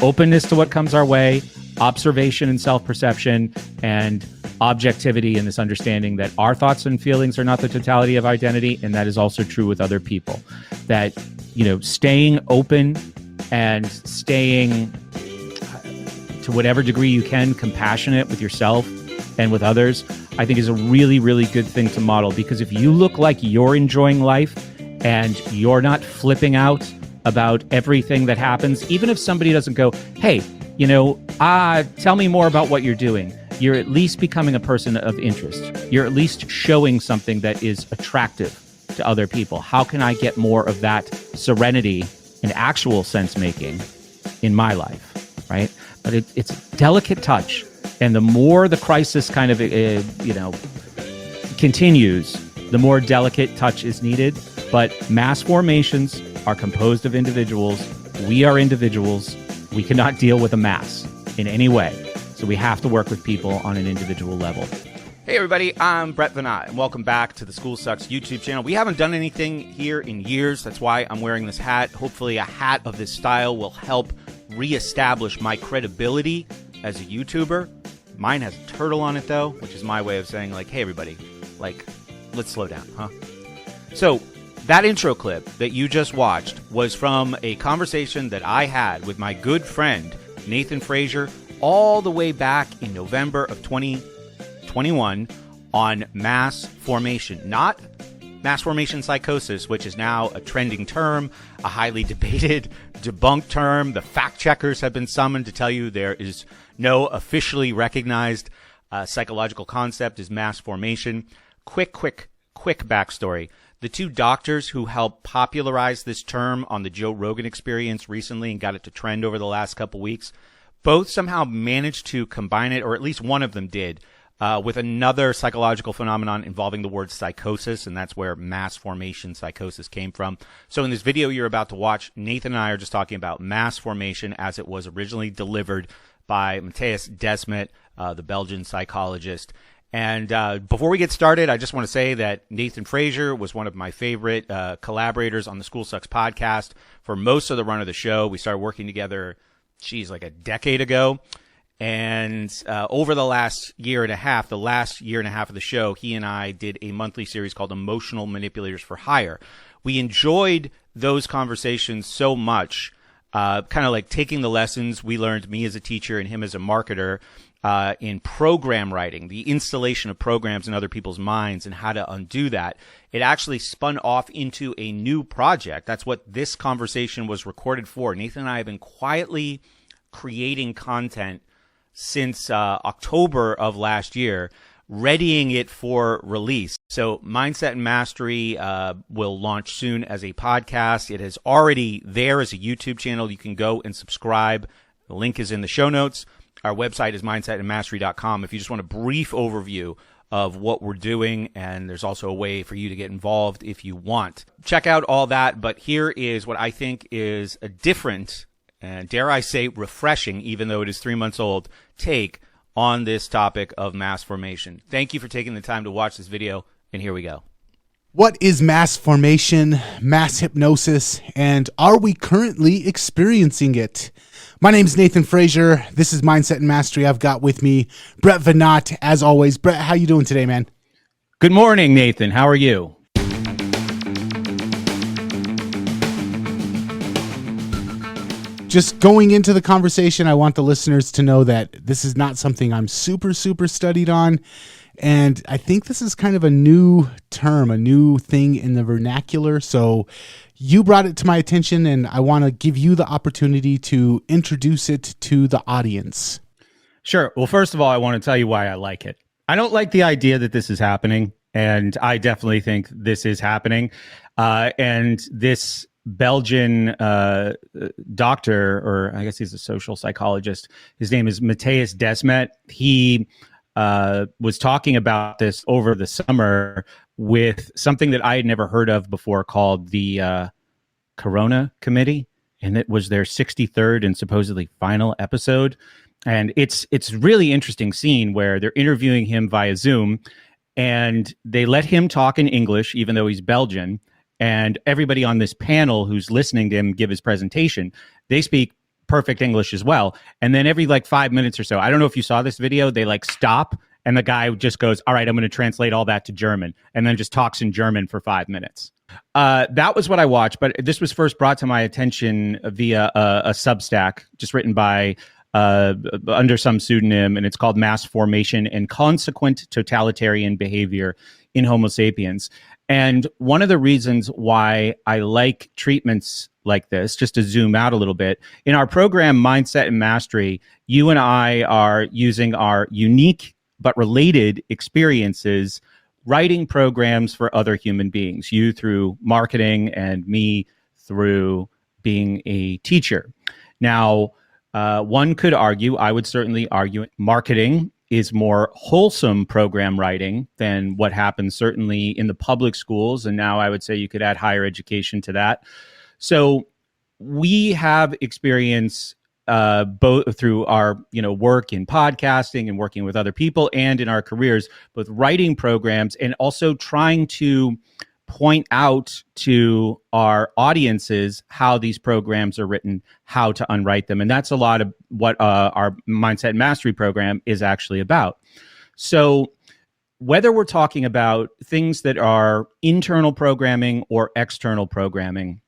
openness to what comes our way, observation and self-perception, and objectivity, and this understanding that our thoughts and feelings are not the totality of identity, and that is also true with other people. That, staying open and staying, to whatever degree you can, compassionate with yourself and with others, I think is a really, really good thing to model. Because if you look like you're enjoying life and you're not flipping out about everything that happens, even if somebody doesn't go, hey, tell me more about what you're doing, you're at least becoming a person of interest. You're at least showing something that is attractive to other people. How can I get more of that serenity and actual sense making in my life, right? But it's a delicate touch. And the more the crisis kind of, continues, the more delicate touch is needed. But mass formations are composed of individuals. We are individuals. We cannot deal with a mass in any way. So we have to work with people on an individual level. Hey everybody, I'm Brett Venat, and welcome back to the School Sucks YouTube channel. We haven't done anything here in years. That's why I'm wearing this hat. Hopefully a hat of this style will help reestablish my credibility as a YouTuber. Mine has a turtle on it though, which is my way of saying hey everybody, let's slow down, huh? So that intro clip that you just watched was from a conversation that I had with my good friend Nathan Frazier all the way back in November of 2021 on mass formation. Not mass formation psychosis, which is now a trending term, a highly debated, debunked term. The fact checkers have been summoned to tell you there is no officially recognized psychological concept as mass formation. Quick backstory. The two doctors who helped popularize this term on the Joe Rogan Experience recently and got it to trend over the last couple weeks, both somehow managed to combine it, or at least one of them did, with another psychological phenomenon involving the word psychosis, and that's where mass formation psychosis came from. So in this video you're about to watch, Nathan and I are just talking about mass formation as it was originally delivered by Mattias Desmat, the Belgian psychologist. And before we get started, I just want to say that Nathan Frazier was one of my favorite collaborators on the School Sucks podcast for most of the run of the show. We started working together, like a decade ago. And over the last year and a half of the show, he and I did a monthly series called Emotional Manipulators for Hire. We enjoyed those conversations so much, kind of like taking the lessons we learned, me as a teacher and him as a marketer, in program writing, the installation of programs in other people's minds and how to undo that. It actually spun off into a new project. That's what this conversation was recorded for. Nathan and I have been quietly creating content since October of last year, readying it for release. So Mindset and Mastery will launch soon as a podcast. It is already there as a YouTube channel. You can go and subscribe. The link is in the show notes. Our website is mindsetandmastery.com if you just want a brief overview of what we're doing, and there's also a way for you to get involved if you want. Check out all that, but here is what I think is a different, and dare I say refreshing, even though it is 3 months old, take on this topic of mass formation. Thank you for taking the time to watch this video, and here we go. What is mass formation, mass hypnosis, and are we currently experiencing it? My name is Nathan Frazier. This is Mindset and Mastery. I've got with me Brett Venat, as always. Brett, how you doing today, man? Good morning, Nathan. How are you? Just going into the conversation, I want the listeners to know that this is not something I'm super studied on. And I think this is kind of a new term, a new thing in the vernacular. So you brought it to my attention, and I want to give you the opportunity to introduce it to the audience. Sure. Well, first of all, I want to tell you why I like it. I don't like the idea that this is happening, and I definitely think this is happening. And this Belgian doctor, or I guess he's a social psychologist, his name is Mattias Desmat. He was talking about this over the summer with something that I had never heard of before called the Corona Committee, and it was their 63rd and supposedly final episode. And it's really interesting scene where they're interviewing him via Zoom, and they let him talk in English, even though he's Belgian. And everybody on this panel who's listening to him give his presentation, they speak perfect English as well. And then every like 5 minutes or so, I don't know if you saw this video, they like stop and the guy just goes, all right, I'm going to translate all that to German, and then just talks in German for 5 minutes. That was what I watched, but this was first brought to my attention via a Substack just written by under some pseudonym, and it's called Mass Formation and Consequent Totalitarian Behavior in Homo sapiens. And one of the reasons why I like treatments like this, just to zoom out a little bit, in our program, Mindset and Mastery, you and I are using our unique but related experiences writing programs for other human beings, you through marketing and me through being a teacher. Now, one could argue, I would certainly argue, marketing is more wholesome program writing than what happens certainly in the public schools. And now I would say you could add higher education to that. So we have experience both through our work in podcasting and working with other people and in our careers, both writing programs and also trying to point out to our audiences how these programs are written, how to unwrite them. And that's a lot of what our Mindset and Mastery program is actually about. So whether we're talking about things that are internal programming or external programming,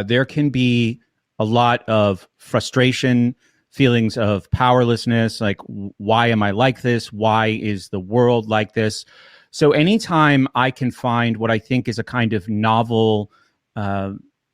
there can be a lot of frustration, feelings of powerlessness, like, why am I like this? Why is the world like this? So anytime I can find what I think is a kind of novel,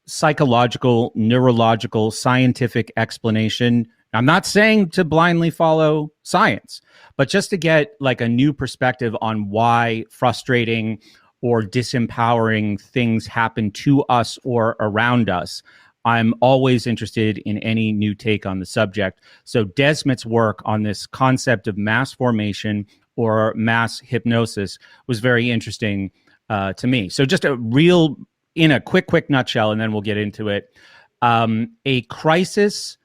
psychological, neurological, scientific explanation, I'm not saying to blindly follow science, but just to get like a new perspective on why frustrating or disempowering things happen to us or around us, I'm always interested in any new take on the subject. So Desmat's work on this concept of mass formation or mass hypnosis was very interesting to me. So just in a quick nutshell, and then we'll get into it. A crisis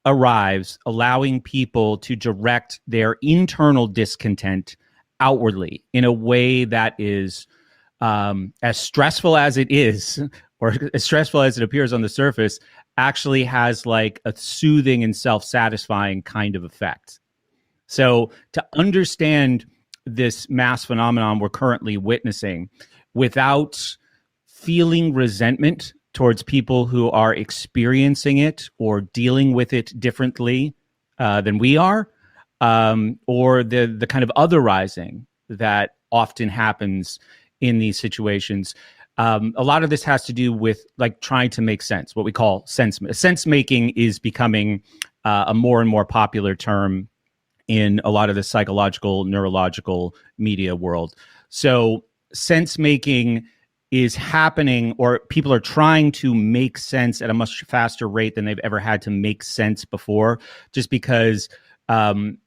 arrives, allowing people to direct their internal discontent outwardly in a way that is as stressful as it is, or as stressful as it appears on the surface, actually has like a soothing and self-satisfying kind of effect. So to understand this mass phenomenon we're currently witnessing without feeling resentment towards people who are experiencing it or dealing with it differently than we are, or the kind of otherizing that often happens in these situations. A lot of this has to do with like trying to make sense, what we call sense making is becoming a more and more popular term in a lot of the psychological, neurological media world. So sense making is happening, or people are trying to make sense at a much faster rate than they've ever had to make sense before, just because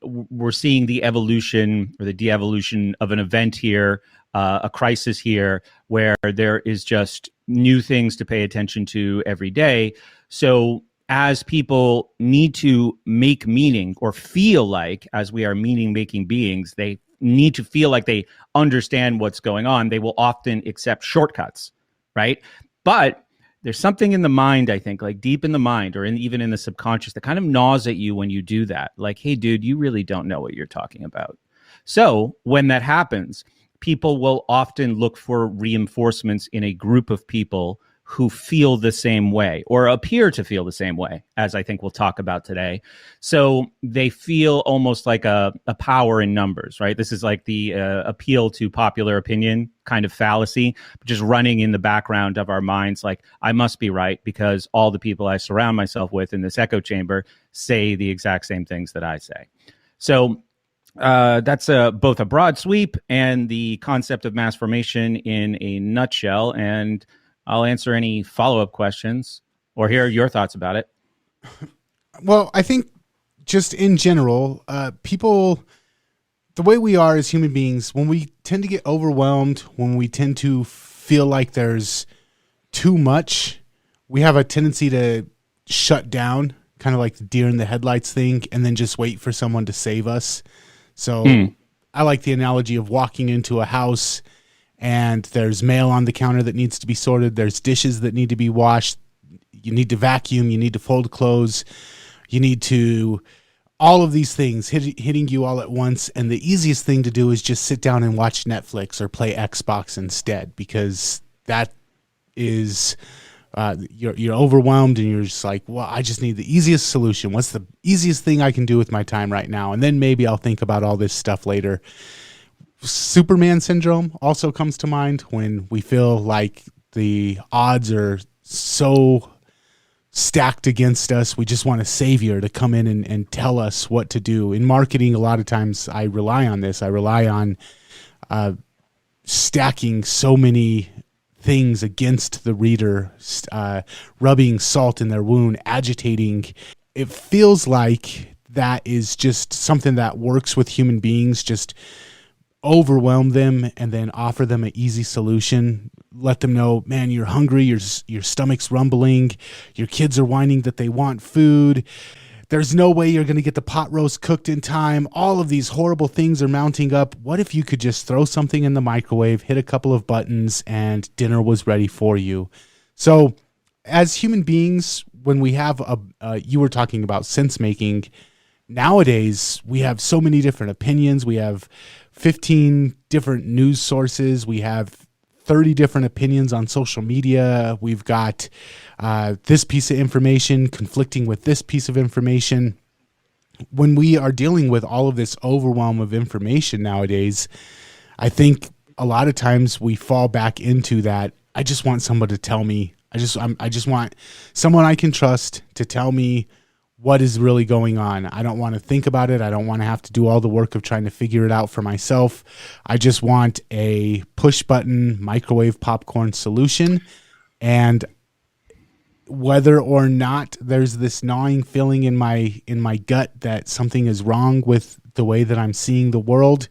we're seeing the evolution or the de-evolution of an event here, a crisis here, where there is just new things to pay attention to every day. So as people need to make meaning or feel like, as we are meaning-making beings, they need to feel like they understand what's going on, they will often accept shortcuts, right? But there's something in the mind, I think, like deep in the mind or even in the subconscious that kind of gnaws at you when you do that. Like, hey, dude, you really don't know what you're talking about. So when that happens, people will often look for reinforcements in a group of people who feel the same way or appear to feel the same way, as I think we'll talk about today. So they feel almost like a power in numbers, right? This is like the appeal to popular opinion kind of fallacy, just running in the background of our minds. Like, I must be right because all the people I surround myself with in this echo chamber say the exact same things that I say. So that's both a broad sweep and the concept of mass formation in a nutshell. And I'll answer any follow-up questions or hear your thoughts about it. Well, I think just in general, people, the way we are as human beings, when we tend to get overwhelmed, when we tend to feel like there's too much, we have a tendency to shut down, kind of like the deer in the headlights thing, and then just wait for someone to save us. So I like the analogy of walking into a house and there's mail on the counter that needs to be sorted. There's dishes that need to be washed. you need to vacuum, you need to fold clothes, you need to all of these things hitting you all at once. And the easiest thing to do is just sit down and watch Netflix or play Xbox instead, because that is you're overwhelmed and you're just like, well, I just need the easiest solution. What's the easiest thing I can do with my time right now? And then maybe I'll think about all this stuff later. Superman syndrome also comes to mind when we feel like the odds are so stacked against us. We just want a savior to come in and tell us what to do. In marketing, a lot of times I rely on this. I rely on stacking so many things against the reader, rubbing salt in their wound, agitating. It feels like that is just something that works with human beings. Just overwhelm them and then offer them an easy solution. Let them know, man, you're hungry, your stomach's rumbling, your kids are whining that they want food. There's no way you're going to get the pot roast cooked in time. All of these horrible things are mounting up. What if you could just throw something in the microwave, hit a couple of buttons, and dinner was ready for you? So as human beings, when we have you were talking about sense making, nowadays we have so many different opinions. We have 15 different news sources. We have 30 different opinions on social media. We've got this piece of information conflicting with this piece of information. When we are dealing with all of this overwhelm of information nowadays, I think a lot of times we fall back into that. I just want someone to tell me. I just want someone I can trust to tell me what is really going on. I don't want to think about it. I don't want to have to do all the work of trying to figure it out for myself. I just want a push button microwave popcorn solution. And whether or not there's this gnawing feeling in my gut that something is wrong with the way that I'm seeing the world,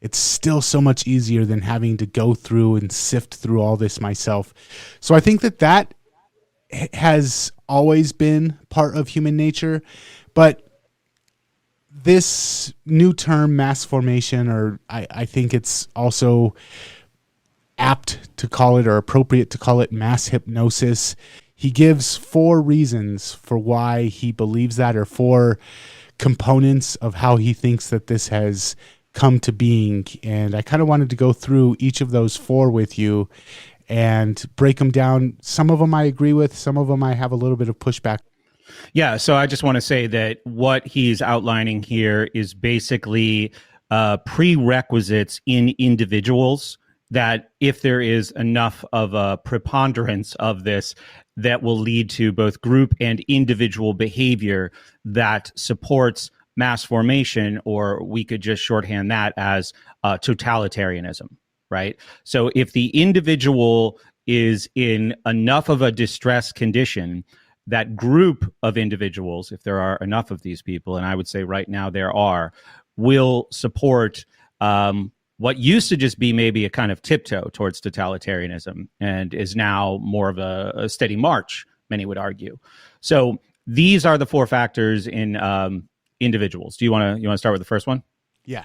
it's still so much easier than having to go through and sift through all this myself. So I think that has always been part of human nature, but this new term, mass formation, or I think it's also apt to call it, or appropriate to call it, mass hypnosis. He gives 4 reasons for why he believes that, or 4 components of how he thinks that this has come to being. And I kind of wanted to go through each of those 4 with you and break them down. Some of them I agree with, some of them I have a little bit of pushback. Yeah, so I just want to say that what he's outlining here is basically prerequisites in individuals, that if there is enough of a preponderance of this, that will lead to both group and individual behavior that supports mass formation, or we could just shorthand that as totalitarianism. Right. So if the individual is in enough of a distress condition, that group of individuals, if there are enough of these people, and I would say right now there are, will support what used to just be maybe a kind of tiptoe towards totalitarianism and is now more of a steady march, many would argue. So these are the 4 factors in individuals. Do you want to start with the first one? Yeah.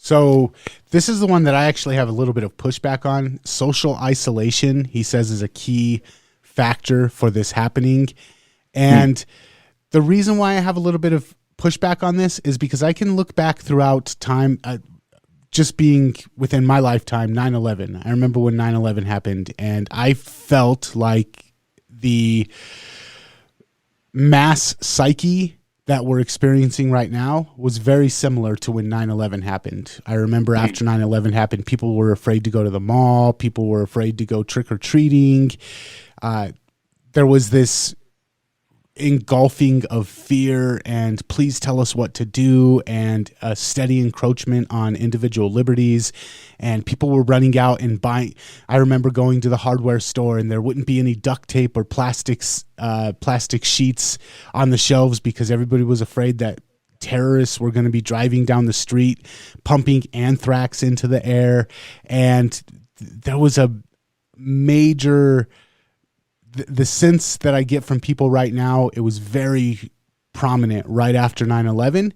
So this is the one that I actually have a little bit of pushback on. Social isolation, he says, is a key factor for this happening. And the reason why I have a little bit of pushback on this is because I can look back throughout time, just being within my lifetime, 9/11. I remember when 9/11 happened, and I felt like the mass psyche that we're experiencing right now was very similar to when 9/11 happened. I remember after 9/11 happened, people were afraid to go to the mall. People were afraid to go trick-or-treating. There was this engulfing of fear and please tell us what to do, and a steady encroachment on individual liberties. And people were running out and buying. I remember going to the hardware store and there wouldn't be any duct tape or plastic sheets on the shelves because everybody was afraid that terrorists were going to be driving down the street, pumping anthrax into the air. And there was a major... The sense that I get from people right now, it was very prominent right after 9/11,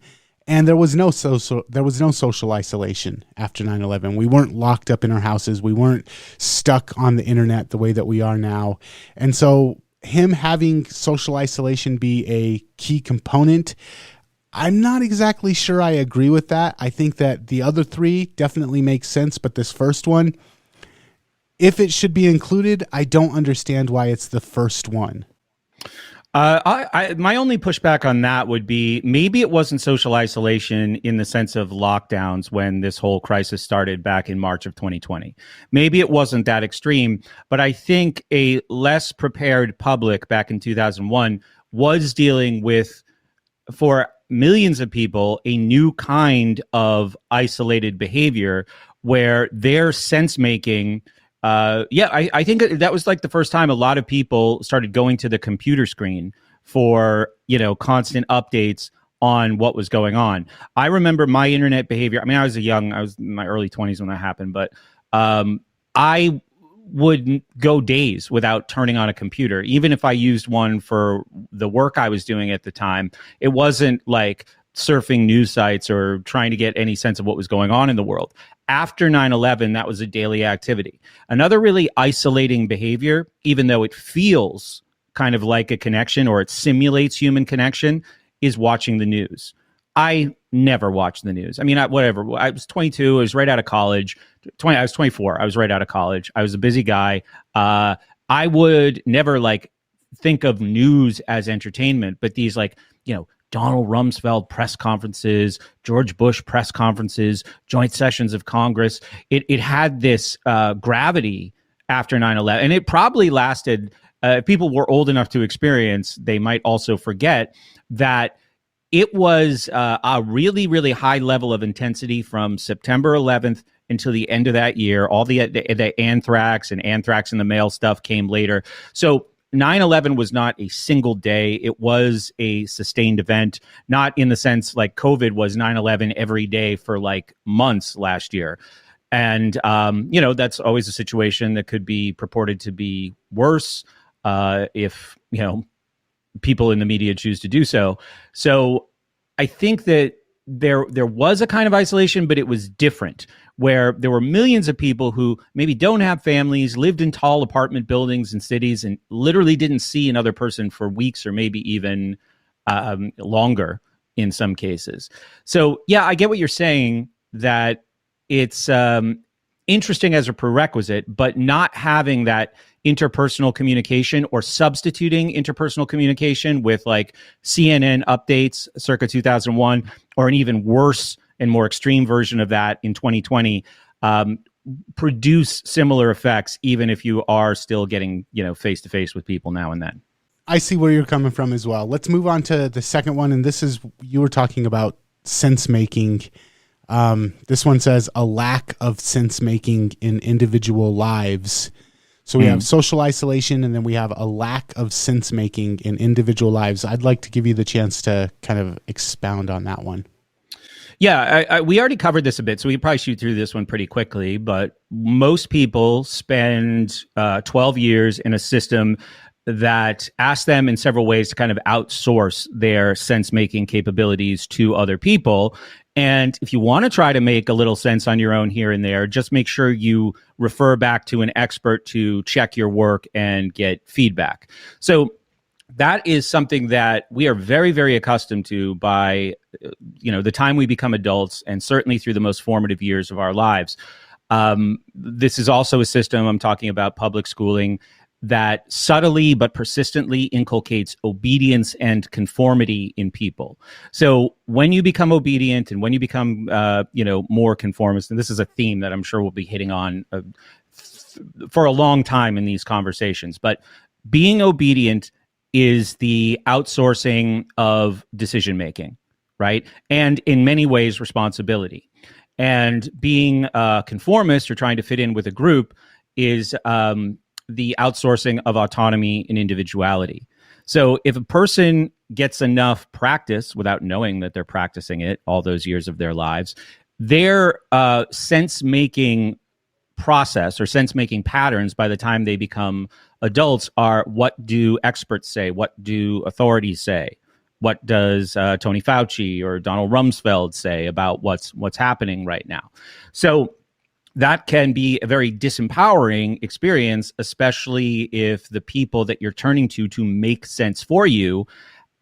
and there was no social isolation after 9/11. We weren't locked up in our houses. We weren't stuck on the internet the way that we are now. And so him having social isolation be a key component, I'm not exactly sure I agree with that. I think that the other three definitely make sense, but this first one, if it should be included, I don't understand why it's the first one. My only pushback on that would be maybe it wasn't social isolation in the sense of lockdowns when this whole crisis started back in March of 2020. Maybe it wasn't that extreme, but I think a less prepared public back in 2001 was dealing with, for millions of people, a new kind of isolated behavior where their sense making. I think that was like the first time a lot of people started going to the computer screen for, constant updates on what was going on. I remember my internet behavior. I mean, I was in my early 20s when that happened, but I would go days without turning on a computer, even if I used one for the work I was doing at the time. It wasn't like surfing news sites or trying to get any sense of what was going on in the world. After 9/11, that was a daily activity. Another really isolating behavior, even though it feels kind of like a connection or it simulates human connection, is watching the news. I never watched the news. I mean, whatever. I was 22. I was right out of college. I was 24. I was right out of college. I was a busy guy. I would never think of news as entertainment, but these Donald Rumsfeld press conferences, George Bush press conferences, joint sessions of Congress. It had this gravity after 9/11, and it probably lasted. If people were old enough to experience, they might also forget that it was a really, really high level of intensity from September 11th until the end of that year. All the anthrax and anthrax in the mail stuff came later. So 9/11 was not a single day. It was a sustained event, not in the sense like COVID was 9/11 every day for months last year. And, that's always a situation that could be purported to be worse if, people in the media choose to do so. So I think that there was a kind of isolation, but it was different, where there were millions of people who maybe don't have families, lived in tall apartment buildings in cities, and literally didn't see another person for weeks or maybe even longer in some cases. So, yeah, I get what you're saying, that it's interesting as a prerequisite, but not having that interpersonal communication or substituting interpersonal communication with CNN updates circa 2001, or an even worse and more extreme version of that in 2020, produce similar effects, even if you are still getting, face to face with people now and then. I see where you're coming from as well. Let's move on to the second one. And this is, you were talking about sense making. This one says a lack of sense making in individual lives. So we have social isolation, and then we have a lack of sense making in individual lives. I'd like to give you the chance to kind of expound on that one. Yeah, we already covered this a bit, so we probably shoot through this one pretty quickly. But most people spend 12 years in a system that asks them in several ways to kind of outsource their sense-making capabilities to other people. And if you want to try to make a little sense on your own here and there, just make sure you refer back to an expert to check your work and get feedback. So that is something that we are very, very accustomed to by, the time we become adults, and certainly through the most formative years of our lives. This is also a system, I'm talking about public schooling, that subtly but persistently inculcates obedience and conformity in people. So when you become obedient and when you become, more conformist, and this is a theme that I'm sure we'll be hitting on for a long time in these conversations, but being obedient is the outsourcing of decision making, right? And in many ways, responsibility. And being a conformist or trying to fit in with a group is the outsourcing of autonomy and individuality. So if a person gets enough practice without knowing that they're practicing it all those years of their lives, their sense-making process or sense-making patterns by the time they become adults are, what do experts say? What do authorities say? What does Tony Fauci or Donald Rumsfeld say about what's happening right now? So that can be a very disempowering experience, especially if the people that you're turning to make sense for you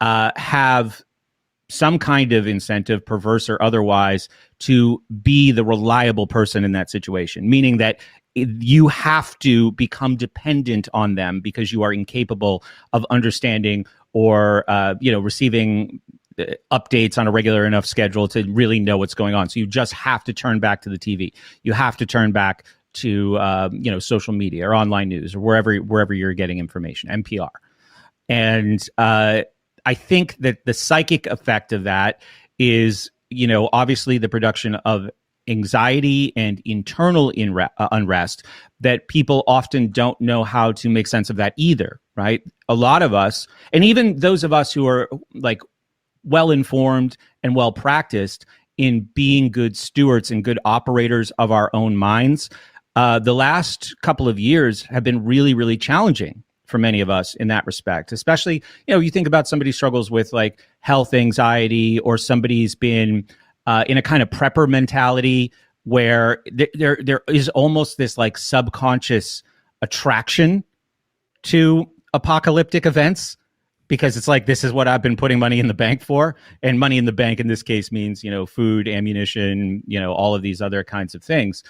have some kind of incentive, perverse or otherwise, to be the reliable person in that situation, meaning that you have to become dependent on them because you are incapable of understanding or receiving updates on a regular enough schedule to really know what's going on. So you just have to turn back to the TV. You have to turn back to social media or online news or wherever you're getting information, NPR. And I think that the psychic effect of that is, obviously the production of anxiety and internal unrest that people often don't know how to make sense of that either, right? A lot of us, and even those of us who are like well-informed and well-practiced in being good stewards and good operators of our own minds, the last couple of years have been really, really challenging for many of us in that respect. Especially, you think about somebody struggles with like health anxiety, or somebody's been in a kind of prepper mentality where there is almost this like subconscious attraction to apocalyptic events, because it's like, this is what I've been putting money in the bank for. And money in the bank in this case means, food, ammunition, all of these other kinds of things.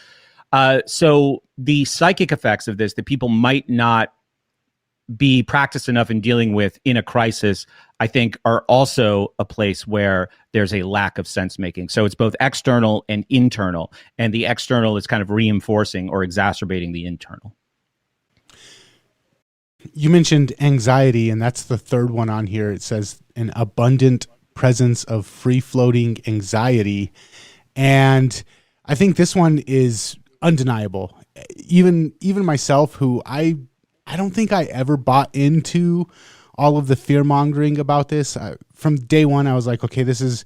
So the psychic effects of this that people might not be practiced enough in dealing with in a crisis, I think are also a place where there's a lack of sense making. So it's both external and internal, and the external is kind of reinforcing or exacerbating the internal. You mentioned anxiety, and that's the third one on here. It says an abundant presence of free-floating anxiety. And I think this one is undeniable. Even myself, who I don't think I ever bought into all of the fear-mongering about this. From day one, I was like, okay, this is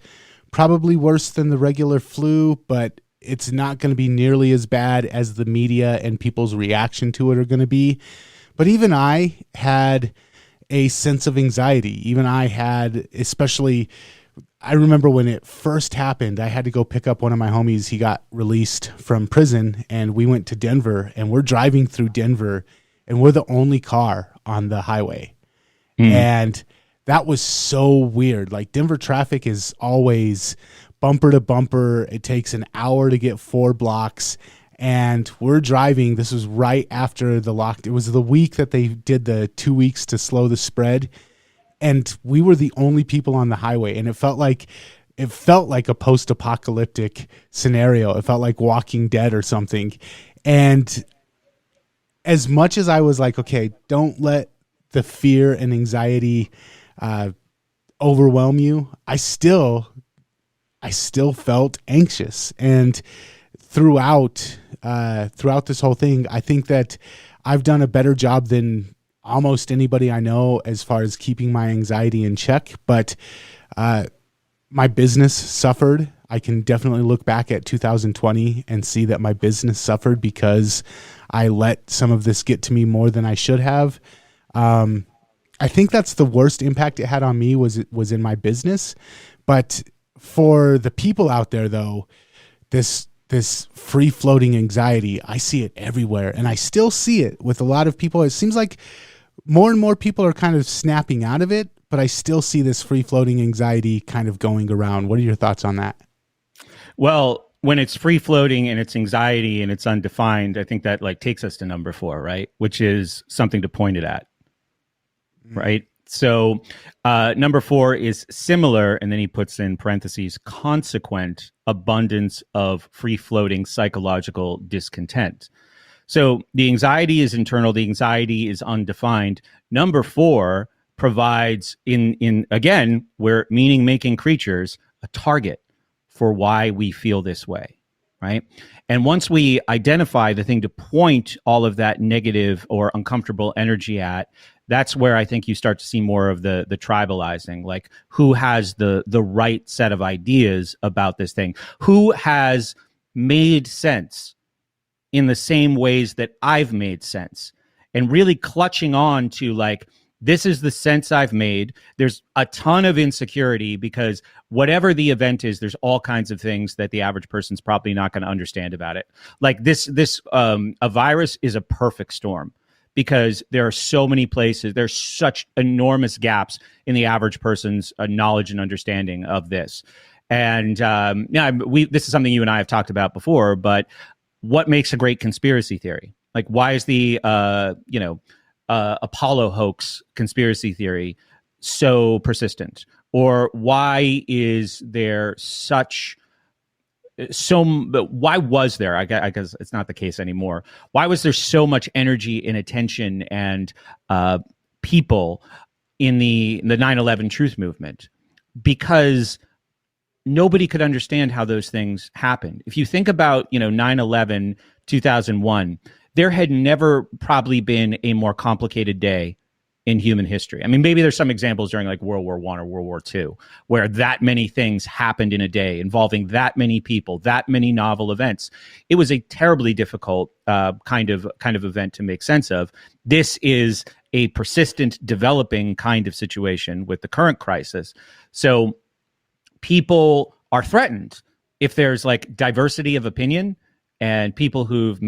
probably worse than the regular flu, but it's not going to be nearly as bad as the media and people's reaction to it are going to be. But even I had a sense of anxiety. Even I had, especially, I remember when it first happened, I had to go pick up one of my homies. He got released from prison, and we went to Denver, and we're driving through Denver, and we're the only car on the highway. And that was so weird. Like, Denver traffic is always bumper to bumper. It takes an hour to get 4 blocks. And we're driving. This was right after the lock. It was the week that they did the 2 weeks to slow the spread. And we were the only people on the highway. And it felt like a post-apocalyptic scenario. It felt like Walking Dead or something. And as much as I was like, okay, don't let the fear and anxiety overwhelm you, I still felt anxious. And throughout this whole thing, I think that I've done a better job than almost anybody I know as far as keeping my anxiety in check. But my business suffered. I can definitely look back at 2020 and see that my business suffered because I let some of this get to me more than I should have. I think that's the worst impact it had on me was in my business. But for the people out there, though, this free-floating anxiety, I see it everywhere, and I still see it with a lot of people. It seems like more and more people are kind of snapping out of it, but I still see this free-floating anxiety kind of going around. What are your thoughts on that? Well, when it's free-floating and it's anxiety and it's undefined, I think that like takes us to number 4, right? Which is something to point it at, right? So number 4 is similar, and then he puts in parentheses, consequent abundance of free-floating psychological discontent. So the anxiety is internal, the anxiety is undefined. Number 4 provides, in again, we're meaning-making creatures, a target for why we feel this way, right? And once we identify the thing to point all of that negative or uncomfortable energy at, that's where I think you start to see more of the tribalizing, like who has the right set of ideas about this thing, who has made sense in the same ways that I've made sense, and really clutching on to like This is the sense I've made. There's a ton of insecurity because whatever the event is, there's all kinds of things that the average person's probably not going to understand about it. Like a virus is a perfect storm because there are so many places, there's such enormous gaps in the average person's knowledge and understanding of this. And this is something you and I have talked about before, but what makes a great conspiracy theory? Like, why is the Apollo hoax conspiracy theory so persistent? Or why is there why was there, I guess it's not the case anymore, why was there so much energy and attention and people in the 9/11 truth movement? Because nobody could understand how those things happened. If you think about 9/11, 2001, there had never probably been a more complicated day in human history. I mean, maybe there's some examples during like World War I or World War II where that many things happened in a day involving that many people, that many novel events. It was a terribly difficult kind of event to make sense of. This is a persistent, developing kind of situation with the current crisis. So people are threatened if there's like diversity of opinion and people who've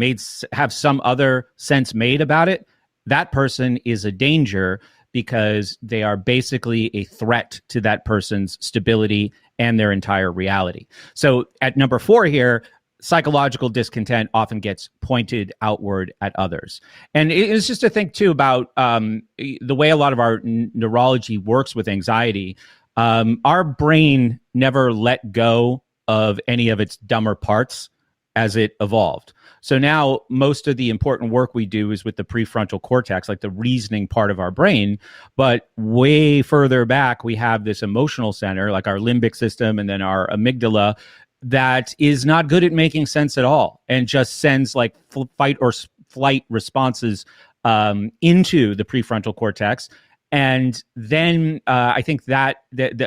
have some other sense made about it. That person is a danger because they are basically a threat to that person's stability and their entire reality. So at number 4 here, psychological discontent often gets pointed outward at others. And it's just to think too about the way a lot of our neurology works with anxiety. Our brain never let go of any of its dumber parts as it evolved. So now most of the important work we do is with the prefrontal cortex, like the reasoning part of our brain. But way further back, we have this emotional center, like our limbic system and then our amygdala, that is not good at making sense at all and just sends like fight or flight responses into the prefrontal cortex. And then I think that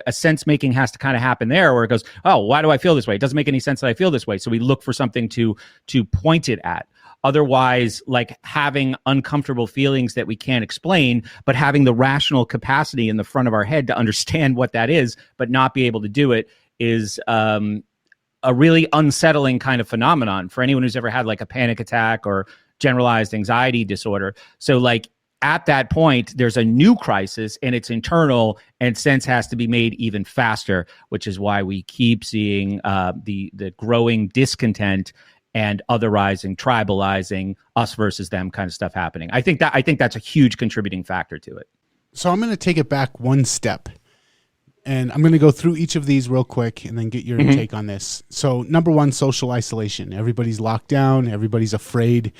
a sense making has to kind of happen there where it goes, oh, why do I feel this way? It doesn't make any sense that I feel this way. So we look for something to point it at. Otherwise, like having uncomfortable feelings that we can't explain, but having the rational capacity in the front of our head to understand what that is, but not be able to do it is a really unsettling kind of phenomenon for anyone who's ever had like a panic attack or generalized anxiety disorder. So like, at that point, there's a new crisis and it's internal and sense has to be made even faster, which is why we keep seeing the growing discontent and otherizing, tribalizing, us versus them kind of stuff happening. I think that's a huge contributing factor to it. So I'm going to take it back one step and I'm going to go through each of these real quick and then get your take on this. So number 1, social isolation. Everybody's locked down. Everybody's afraid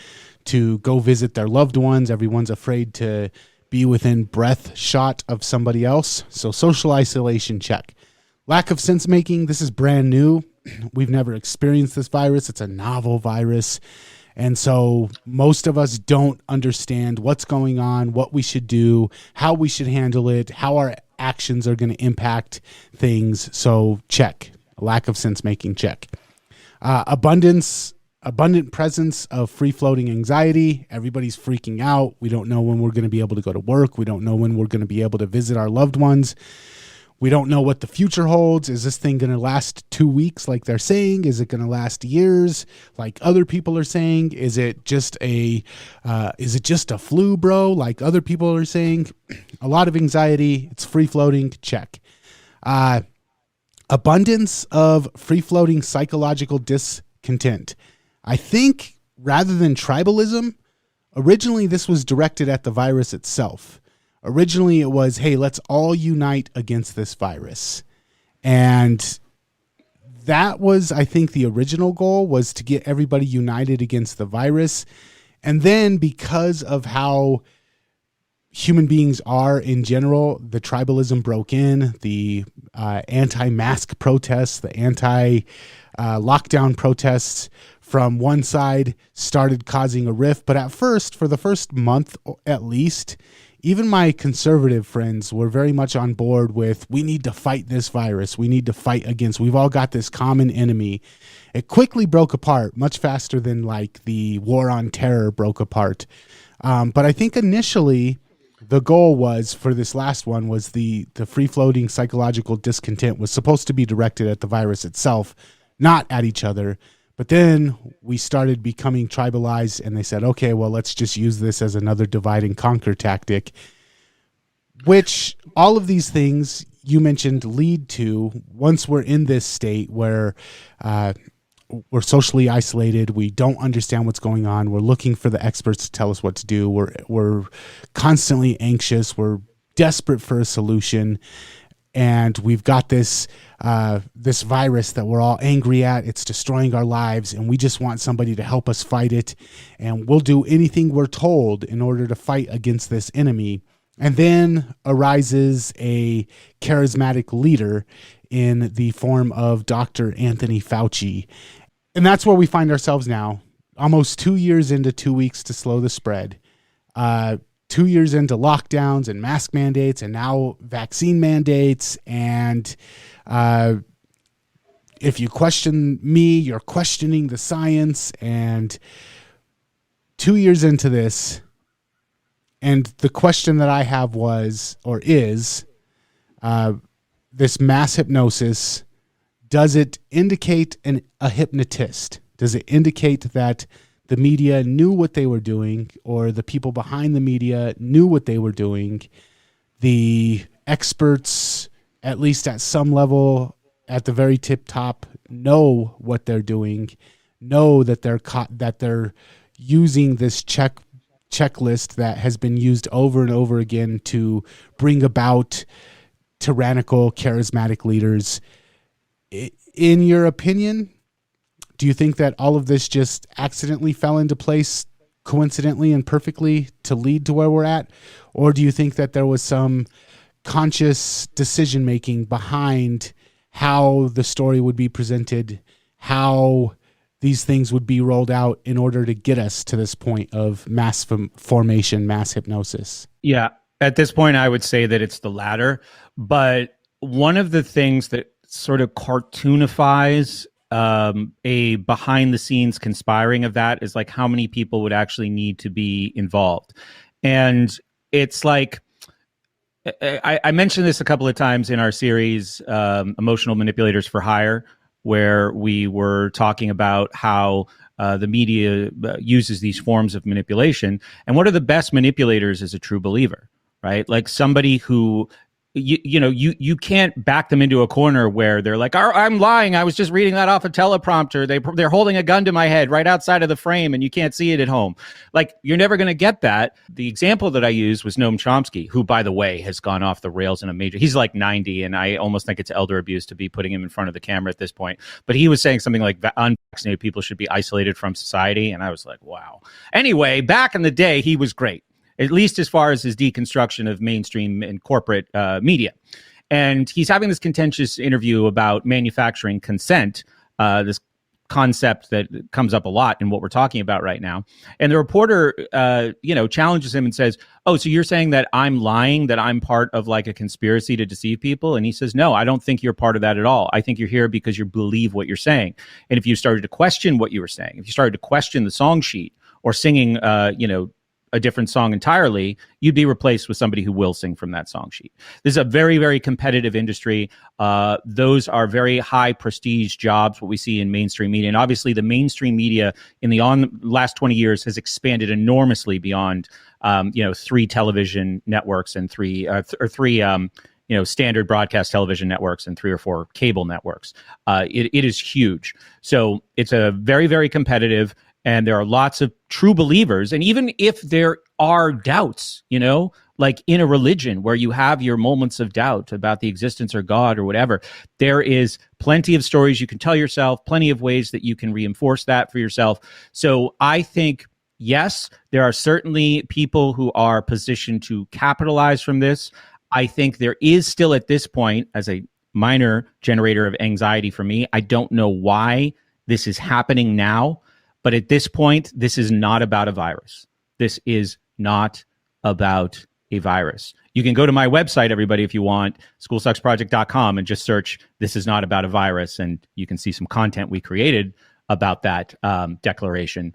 to go visit their loved ones. Everyone's afraid to be within breath shot of somebody else. So social isolation, check. Lack of sense making. This is brand new. We've never experienced this virus. It's a novel virus. And so most of us don't understand what's going on, what we should do, how we should handle it, how our actions are going to impact things. So check. Lack of sense making, check. Abundant presence of free-floating anxiety. Everybody's freaking out. We don't know when we're going to be able to go to work. We don't know when we're going to be able to visit our loved ones. We don't know what the future holds. Is this thing going to last 2 weeks like they're saying? Is it going to last years like other people are saying? Is it just a flu, bro, like other people are saying? A lot of anxiety. It's free-floating. Check. Abundance of free-floating psychological discontent. I think rather than tribalism, originally this was directed at the virus itself. Originally it was, hey, let's all unite against this virus. And that was, I think, the original goal was to get everybody united against the virus. And then because of how human beings are in general, the tribalism broke in, the anti-mask protests, the anti-lockdown protests from one side started causing a rift. But at first, for the first month at least, even my conservative friends were very much on board with, we need to fight this virus. We need to fight against, we've all got this common enemy. It quickly broke apart much faster than like the war on terror broke apart. But I think initially the goal was for this last one was the free-floating psychological discontent was supposed to be directed at the virus itself, not at each other. But then we started becoming tribalized, and they said, okay, well, let's just use this as another divide and conquer tactic, which all of these things you mentioned lead to, once we're in this state where we're socially isolated, we don't understand what's going on, we're looking for the experts to tell us what to do, we're constantly anxious, we're desperate for a solution, and we've got this this virus that we're all angry at. It's destroying our lives, and we just want somebody to help us fight it, and we'll do anything we're told in order to fight against this enemy. And then arises a charismatic leader in the form of Dr. Anthony Fauci. And that's where we find ourselves now, almost 2 years into 2 weeks to slow the spread, 2 years into lockdowns and mask mandates and now vaccine mandates. And if you question me, you're questioning the science. And 2 years into this, and the question that I have was, or is, this mass hypnosis, does it indicate a hypnotist? Does it indicate that the media knew what they were doing, or the people behind the media knew what they were doing? The experts, at least at some level, at the very tip top, know what they're doing, know that they're using this checklist that has been used over and over again to bring about tyrannical, charismatic leaders. In your opinion, do you think that all of this just accidentally fell into place coincidentally and perfectly to lead to where we're at? Or do you think that there was some conscious decision-making behind how the story would be presented, how these things would be rolled out in order to get us to this point of mass formation, mass hypnosis? Yeah, at this point, I would say that it's the latter. But one of the things that sort of cartoonifies a behind-the-scenes conspiring of that is like how many people would actually need to be involved. And it's like, I mentioned this a couple of times in our series, Emotional Manipulators for Hire, where we were talking about how the media uses these forms of manipulation. And one of the best manipulators is a true believer, right? Like somebody who, you can't back them into a corner where they're like, I'm lying. I was just reading that off a teleprompter. They're holding a gun to my head right outside of the frame and you can't see it at home. Like, you're never going to get that. The example that I used was Noam Chomsky, who, by the way, has gone off the rails in a major, he's like 90 and I almost think it's elder abuse to be putting him in front of the camera at this point. But he was saying something like unvaccinated people should be isolated from society. And I was like, wow. Anyway, back in the day, he was great, at least as far as his deconstruction of mainstream and corporate media. And he's having this contentious interview about manufacturing consent, this concept that comes up a lot in what we're talking about right now. And the reporter, challenges him and says, oh, so you're saying that I'm lying, that I'm part of like a conspiracy to deceive people? And he says, no, I don't think you're part of that at all. I think you're here because you believe what you're saying. And if you started to question what you were saying, if you started to question the song sheet or singing, a different song entirely, you'd be replaced with somebody who will sing from that song sheet. This is a very, very competitive industry. Those are very high prestige jobs, what we see in mainstream media. And obviously the mainstream media in the last 20 years has expanded enormously beyond, 3 television networks and three standard broadcast television networks and 3 or 4 cable networks. It is huge. So it's a very, very competitive. And there are lots of true believers. And even if there are doubts, like in a religion where you have your moments of doubt about the existence or God or whatever, there is plenty of stories you can tell yourself, plenty of ways that you can reinforce that for yourself. So I think, yes, there are certainly people who are positioned to capitalize from this. I think there is still at this point, as a minor generator of anxiety for me, I don't know why this is happening now. But at this point, this is not about a virus. This is not about a virus. You can go to my website, everybody, if you want, schoolsucksproject.com, and just search "This is not about a virus," and you can see some content we created about that declaration.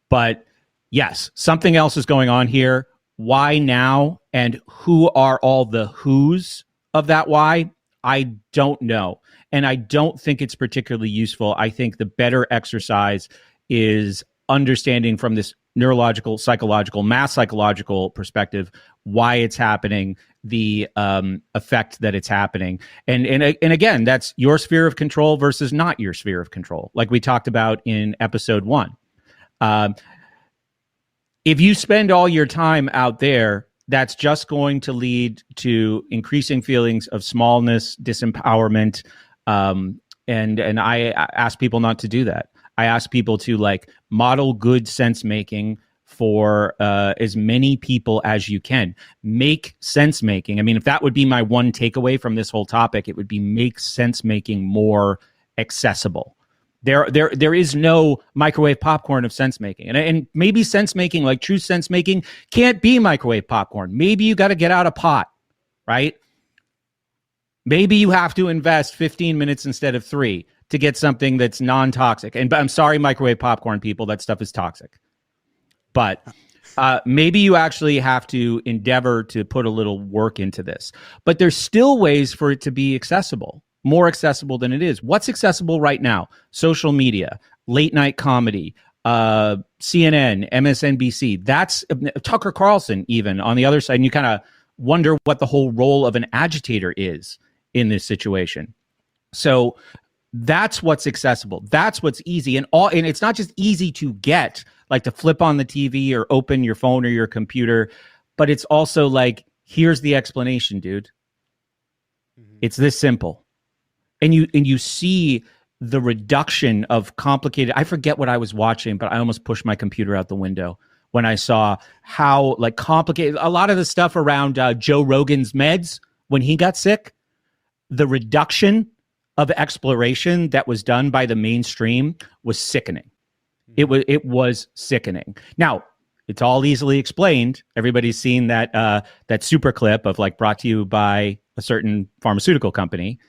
But yes, something else is going on here. why now and who are all the who's of that why, I don't know. And I don't think it's particularly useful. I think the better exercise is understanding from this neurological, psychological, mass psychological perspective why it's happening, the effect that it's happening. And again, that's your sphere of control versus not your sphere of control, like we talked about in episode 1. If you spend all your time out there, that's just going to lead to increasing feelings of smallness, disempowerment. And I ask people not to do that. I ask people to like model good sense making for as many people as you can. Make sense making. I mean, if that would be my one takeaway from this whole topic, it would be make sense making more accessible. There is no microwave popcorn of sense making, and maybe sense making, like true sense making, can't be microwave popcorn. Maybe you got to get out a pot, right? Maybe you have to invest 15 minutes instead of 3 to get something that's non-toxic. And I'm sorry, microwave popcorn people, that stuff is toxic. But maybe you actually have to endeavor to put a little work into this. But there's still ways for it to be accessible. More accessible than it is. What's accessible right now? Social media, late night comedy, CNN, MSNBC. That's Tucker Carlson even on the other side. And you kind of wonder what the whole role of an agitator is in this situation. So that's what's accessible. That's what's easy. And it's not just easy to get, like to flip on the TV or open your phone or your computer, but it's also like, here's the explanation, dude. Mm-hmm. It's this simple. And you see the reduction of complicated. I forget what I was watching, but I almost pushed my computer out the window when I saw how like complicated a lot of the stuff around Joe Rogan's meds when he got sick. The reduction of exploration that was done by the mainstream was sickening. It was sickening. Now it's all easily explained. Everybody's seen that super clip of like brought to you by a certain pharmaceutical company.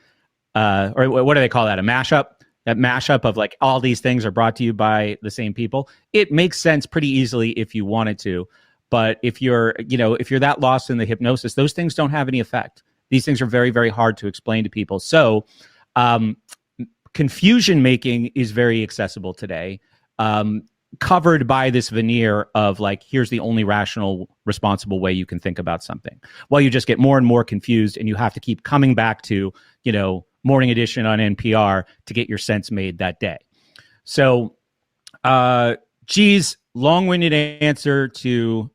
Or what do they call that? A mashup? That mashup of like all these things are brought to you by the same people. It makes sense pretty easily if you wanted to. But if you're that lost in the hypnosis, those things don't have any effect. These things are very, very hard to explain to people. So confusion making is very accessible today, covered by this veneer of like, here's the only rational, responsible way you can think about something. Well, you just get more and more confused and you have to keep coming back to, Morning Edition on NPR to get your sense made that day. So, long-winded answer to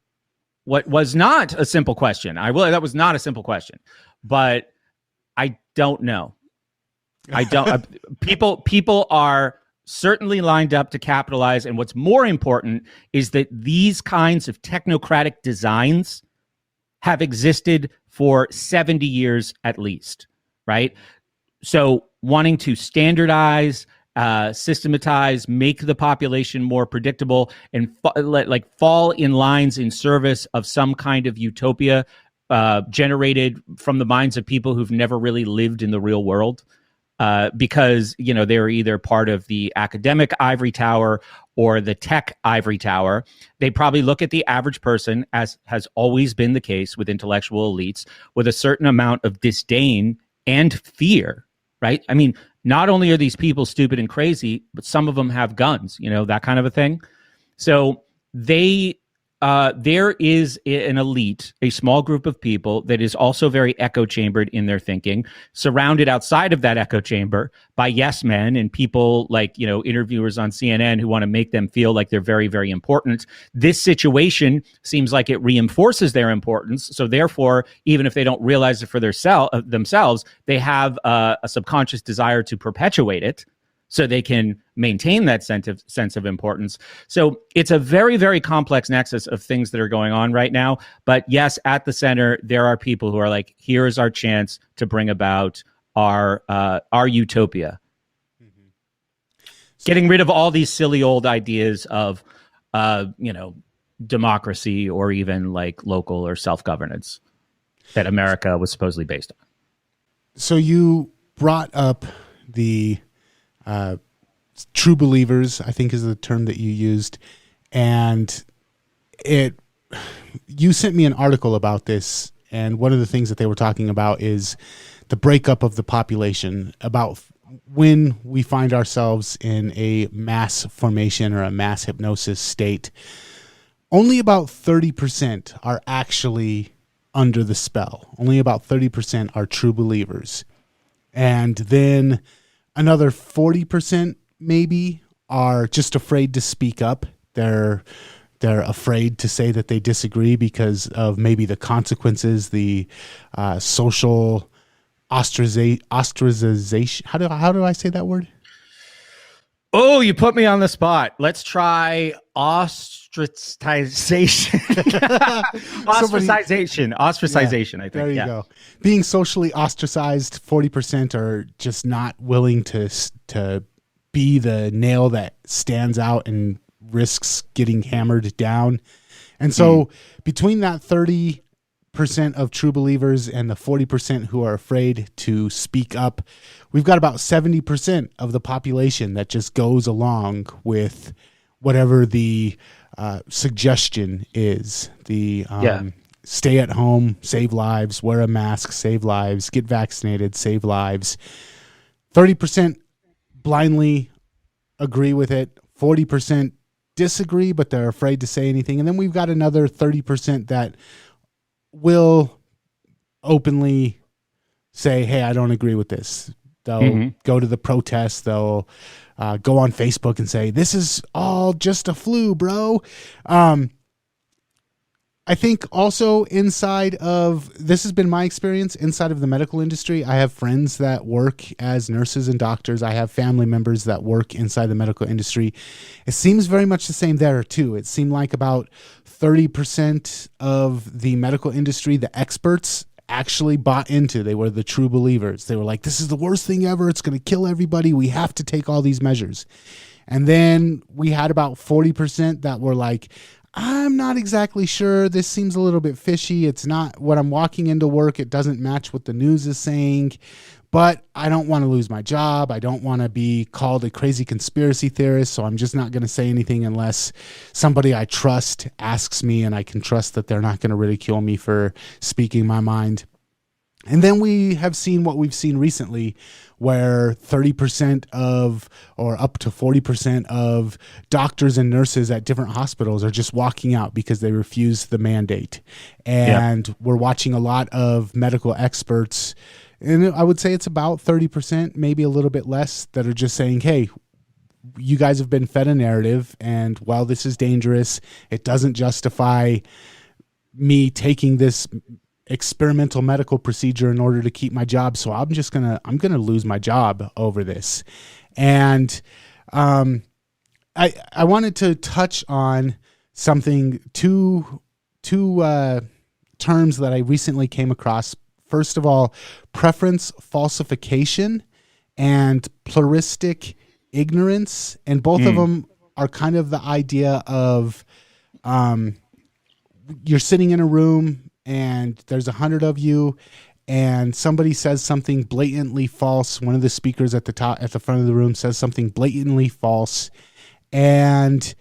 what was not a simple question. That was not a simple question, but I don't know. I don't. People are certainly lined up to capitalize, and what's more important is that these kinds of technocratic designs have existed for 70 years at least, right? So wanting to standardize, systematize, make the population more predictable, and fall in lines in service of some kind of utopia generated from the minds of people who've never really lived in the real world, because they're either part of the academic ivory tower or the tech ivory tower. They probably look at the average person, as has always been the case with intellectual elites, with a certain amount of disdain and fear. Right? I mean, not only are these people stupid and crazy, but some of them have guns, that kind of a thing. So there is an elite, a small group of people that is also very echo chambered in their thinking, surrounded outside of that echo chamber by yes men and people like, interviewers on CNN who want to make them feel like they're very, very important. This situation seems like it reinforces their importance. So therefore, even if they don't realize it for themselves, they have a subconscious desire to perpetuate it, so they can maintain that sense of importance. So it's a very, very complex nexus of things that are going on right now. But yes, at the center, there are people who are like, here is our chance to bring about our utopia. Mm-hmm. Getting rid of all these silly old ideas of, democracy or even like local or self-governance that America was supposedly based on. So you brought up the true believers, I think is the term that you used. And it you sent me an article about this, and one of the things that they were talking about is the breakup of the population, about when we find ourselves in a mass formation or a mass hypnosis state. Only about 30% are actually under the spell. Only about 30% are true believers. And then another 40% maybe are just afraid to speak up. They're afraid to say that they disagree because of maybe the consequences, the social ostracization. How do I say that word? Oh, you put me on the spot. Let's try ostracization. Ostracization, I think. There you go. Being socially ostracized, 40% are just not willing to be the nail that stands out and risks getting hammered down. And so between that 30% of true believers and the 40% who are afraid to speak up, we've got about 70% of the population that just goes along with whatever the suggestion is. The stay at home, save lives, wear a mask, save lives, get vaccinated, save lives. 30% blindly agree with it. 40% disagree, but they're afraid to say anything. And then we've got another 30% that will openly say, hey, I don't agree with this. They'll go to the protests. They'll go on Facebook and say, this is all just a flu, bro. I think also inside of, this has been my experience inside of the medical industry. I have friends that work as nurses and doctors. I have family members that work inside the medical industry. It seems very much the same there too. It seemed like about 30% of the medical industry, the experts, actually bought into. They were the true believers. They were like, this is the worst thing ever. It's going to kill everybody. We have to take all these measures. And then we had about 40% that were like, I'm not exactly sure. This seems a little bit fishy. It's not what I'm walking into work. It doesn't match what the news is saying, but I don't want to lose my job. I don't want to be called a crazy conspiracy theorist. So I'm just not going to say anything unless somebody I trust asks me, and I can trust that they're not going to ridicule me for speaking my mind. And then we have seen what we've seen recently, where 30% of, or up to 40% of doctors and nurses at different hospitals are just walking out because they refuse the mandate. And we're watching a lot of medical experts, and I would say it's about 30%, maybe a little bit less, that are just saying, hey, you guys have been fed a narrative, and while this is dangerous, it doesn't justify me taking this experimental medical procedure in order to keep my job. So I'm going to lose my job over this. And I wanted to touch on something, two terms that I recently came across. First of all, preference falsification and pluristic ignorance. And both of them are kind of the idea of you're sitting in a room and there's 100 of you, and somebody says something blatantly false. One of the speakers at the front of the room says something blatantly false, and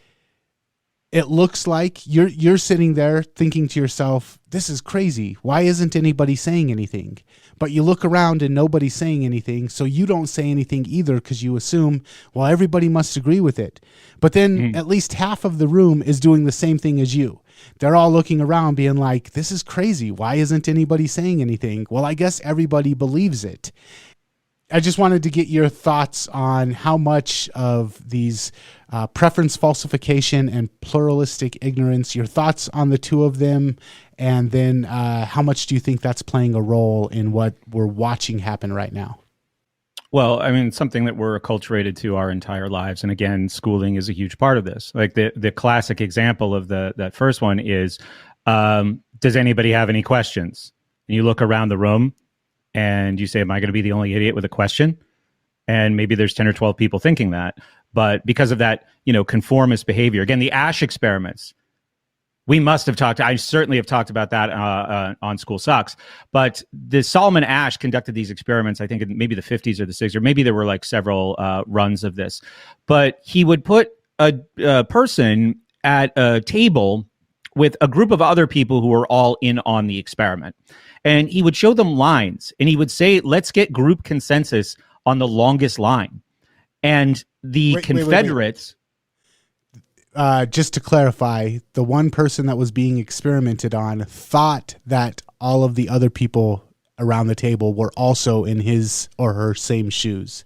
it looks like you're sitting there thinking to yourself, this is crazy. Why isn't anybody saying anything? But you look around and nobody's saying anything, so you don't say anything either because you assume, well, everybody must agree with it. But then at least half of the room is doing the same thing as you. They're all looking around being like, this is crazy. Why isn't anybody saying anything? Well, I guess everybody believes it. I just wanted to get your thoughts on how much of these preference falsification and pluralistic ignorance, your thoughts on the two of them, and then how much do you think that's playing a role in what we're watching happen right now? Well, I mean, something that we're acculturated to our entire lives. And again, schooling is a huge part of this. Like the classic example of that first one is, does anybody have any questions? And you look around the room and you say, am I going to be the only idiot with a question? And maybe there's 10 or 12 people thinking that. But because of that, conformist behavior, again, the Ash experiments, I certainly have talked about that on School Sucks, but the Solomon Ash conducted these experiments, I think in maybe the 50s or the 60s, or maybe there were like several runs of this, but he would put a person at a table with a group of other people who were all in on the experiment. And he would show them lines and he would say, let's get group consensus on the longest line. And the Confederates... just to clarify, the one person that was being experimented on thought that all of the other people around the table were also in his or her same shoes.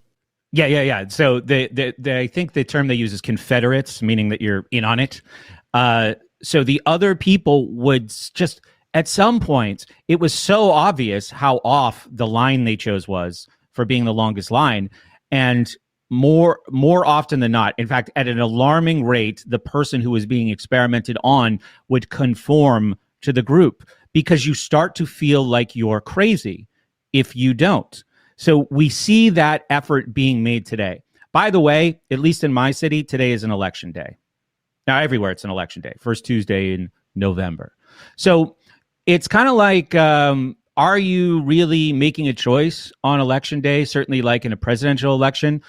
Yeah. So I think the term they use is Confederates, meaning that you're in on it. So the other people would just, at some points, it was so obvious how off the line they chose was for being the longest line. And more often than not, in fact, at an alarming rate, the person who was being experimented on would conform to the group, because you start to feel like you're crazy if you don't. So we see that effort being made today. By the way, at least in my city, today is an election day. Now, everywhere it's an election day, first Tuesday in November. So it's kind of like, are you really making a choice on election day? Certainly like in a presidential election.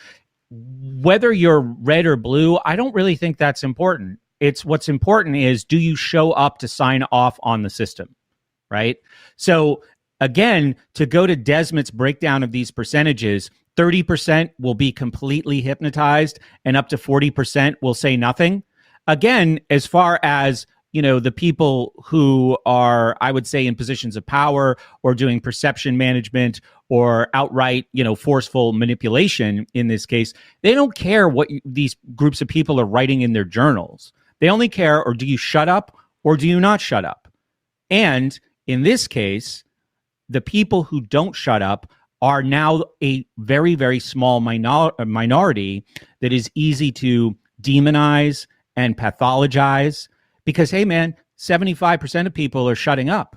Whether you're red or blue, I don't really think that's important. What's important is, do you show up to sign off on the system, right? So again, to go to Desmat's breakdown of these percentages, 30% will be completely hypnotized and up to 40% will say nothing. Again, as far as, the people who are, I would say, in positions of power or doing perception management or outright, forceful manipulation in this case, they don't care what these groups of people are writing in their journals. They only care, or do you shut up or do you not shut up? And in this case, the people who don't shut up are now a very, very small minority that is easy to demonize and pathologize. Because, hey, man, 75% of people are shutting up.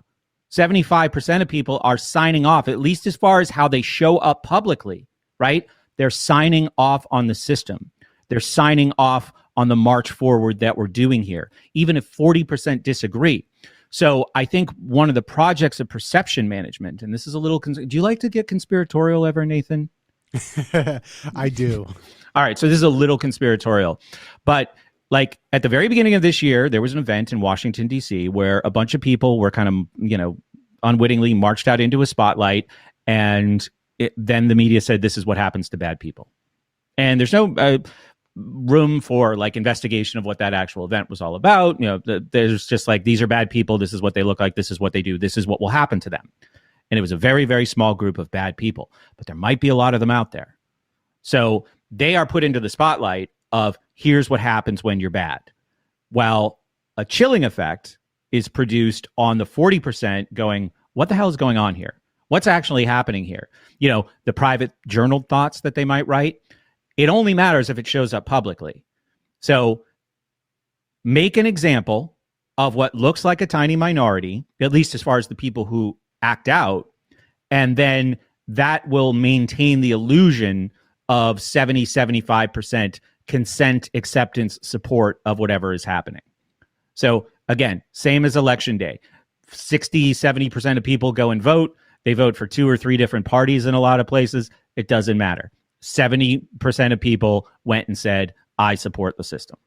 75% of people are signing off, at least as far as how they show up publicly, right? They're signing off on the system. They're signing off on the march forward that we're doing here, even if 40% disagree. So I think one of the projects of perception management, and this is a little, do you like to get conspiratorial ever, Nathan? I do. All right. So this is a little conspiratorial, but like at the very beginning of this year, there was an event in Washington, D.C., where a bunch of people were kind of, unwittingly marched out into a spotlight. And then the media said, this is what happens to bad people. And there's no room for like investigation of what that actual event was all about. There's just like, these are bad people. This is what they look like. This is what they do. This is what will happen to them. And it was a very, very small group of bad people, but there might be a lot of them out there. So they are put into the spotlight of, here's what happens when you're bad. While a chilling effect is produced on the 40% going, what the hell is going on here? What's actually happening here? The private journal thoughts that they might write. It only matters if it shows up publicly. So make an example of what looks like a tiny minority, at least as far as the people who act out, and then that will maintain the illusion of 70, 75% consent, acceptance, support of whatever is happening. So again, same as election day. 60, 70% of people go and vote. They vote for 2 or 3 different parties in a lot of places. It doesn't matter. 70% of people went and said, I support the system.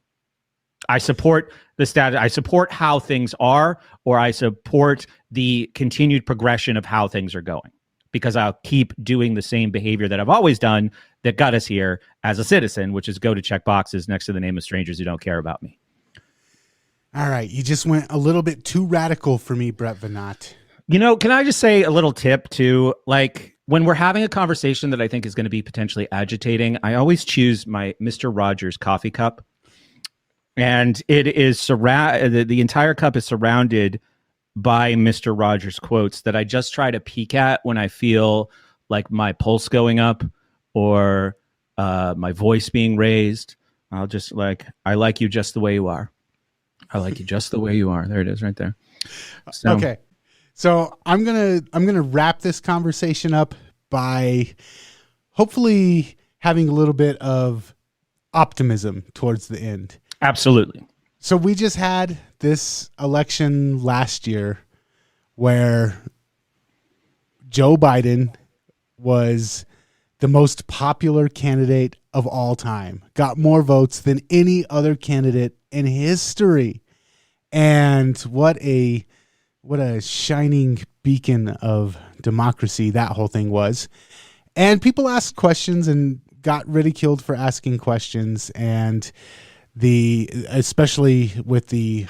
I support the status. I support how things are, or I support the continued progression of how things are going, because I'll keep doing the same behavior that I've always done that got us here as a citizen, which is go to check boxes next to the name of strangers who don't care about me. All right. You just went a little bit too radical for me, Brett Venat. Can I just say a little tip too? Like when we're having a conversation that I think is going to be potentially agitating, I always choose my Mr. Rogers coffee cup. And it is the entire cup is surrounded by Mr. Rogers quotes that I just try to peek at when I feel like my pulse going up or my voice being raised. I'll just I like you just the way you are. I like you just the way you are. There it is right there. So, okay. So I'm gonna wrap this conversation up by hopefully having a little bit of optimism towards the end. Absolutely. So we just had this election last year where Joe Biden was the most popular candidate of all time, got more votes than any other candidate in history. And what a shining beacon of democracy that whole thing was. And people asked questions and got ridiculed for asking questions. And especially with the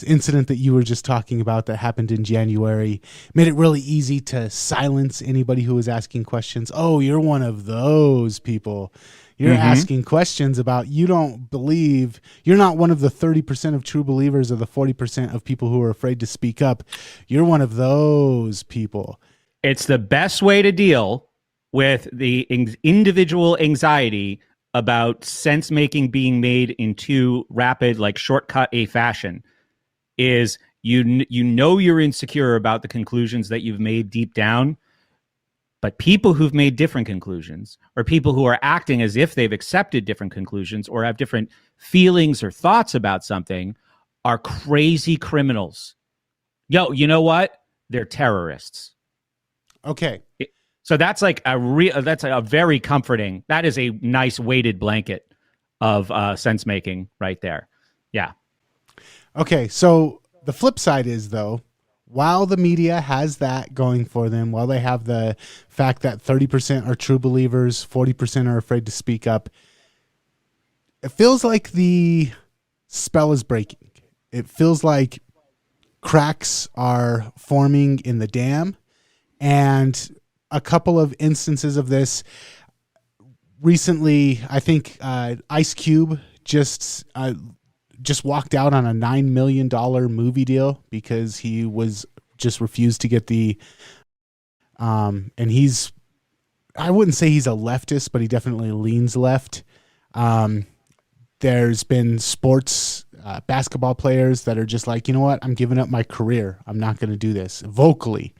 incident that you were just talking about that happened in January, made it really easy to silence anybody who was asking questions. Oh, you're one of those people. You're asking questions about, you don't believe, you're not one of the 30% of true believers or the 40% of people who are afraid to speak up. You're one of those people. It's the best way to deal with the individual anxiety about sense making being made in too rapid, like shortcut a fashion, is you know you're insecure about the conclusions that you've made deep down, but people who've made different conclusions, or people who are acting as if they've accepted different conclusions or have different feelings or thoughts about something, are crazy criminals. Yo, you know what? They're terrorists. Okay. So that's like that's a very comforting. That is a nice weighted blanket of sense making right there. Yeah. Okay. So the flip side is, though, while the media has that going for them, while they have the fact that 30% are true believers, 40% are afraid to speak up, it feels like the spell is breaking. It feels like cracks are forming in the dam, and a couple of instances of this recently. I think Ice Cube just walked out on a $9 million movie deal because he was just refused to get the and he's, I wouldn't say he's a leftist, but he definitely leans left. There's been sports basketball players that are just like, you know what, I'm giving up my career. I'm not going to do this vocally.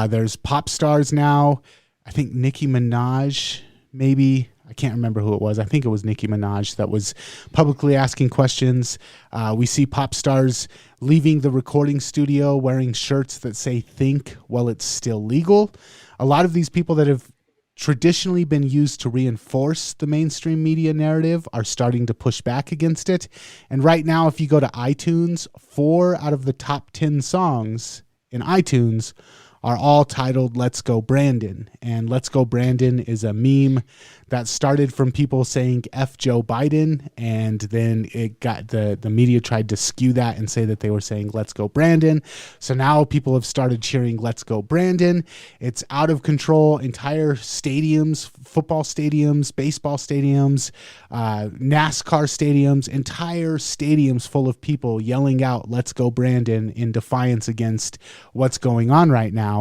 There's pop stars now. I think Nicki Minaj, maybe. I can't remember who it was. I think it was Nicki Minaj that was publicly asking questions. We see pop stars leaving the recording studio wearing shirts that say "think" while it's still legal. A lot of these people that have traditionally been used to reinforce the mainstream media narrative are starting to push back against it. And right now, if you go to iTunes, 4 out of the top 10 songs in iTunes are all titled "Let's Go Brandon." And "Let's Go Brandon" is a meme that started from people saying F Joe Biden, and then it got the media tried to skew that and say that they were saying "Let's Go Brandon." So now people have started cheering "Let's Go Brandon." It's out of control. Entire stadiums, football stadiums, baseball stadiums, NASCAR stadiums, entire stadiums full of people yelling out "Let's Go Brandon" in defiance against what's going on right now.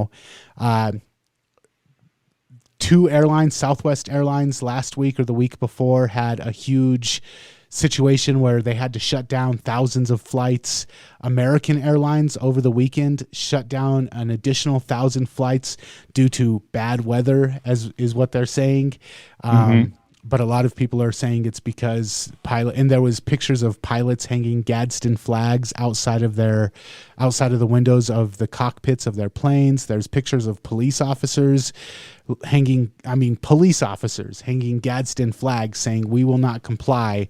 2 airlines, Southwest Airlines last week or the week before, had a huge situation where they had to shut down thousands of flights. American Airlines over the weekend shut down an additional 1,000 flights due to bad weather, as is what they're saying. But a lot of people are saying it's because and there was pictures of pilots hanging Gadsden flags outside of the windows of the cockpits of their planes. There's pictures of police officers hanging Gadsden flags saying "We will not comply."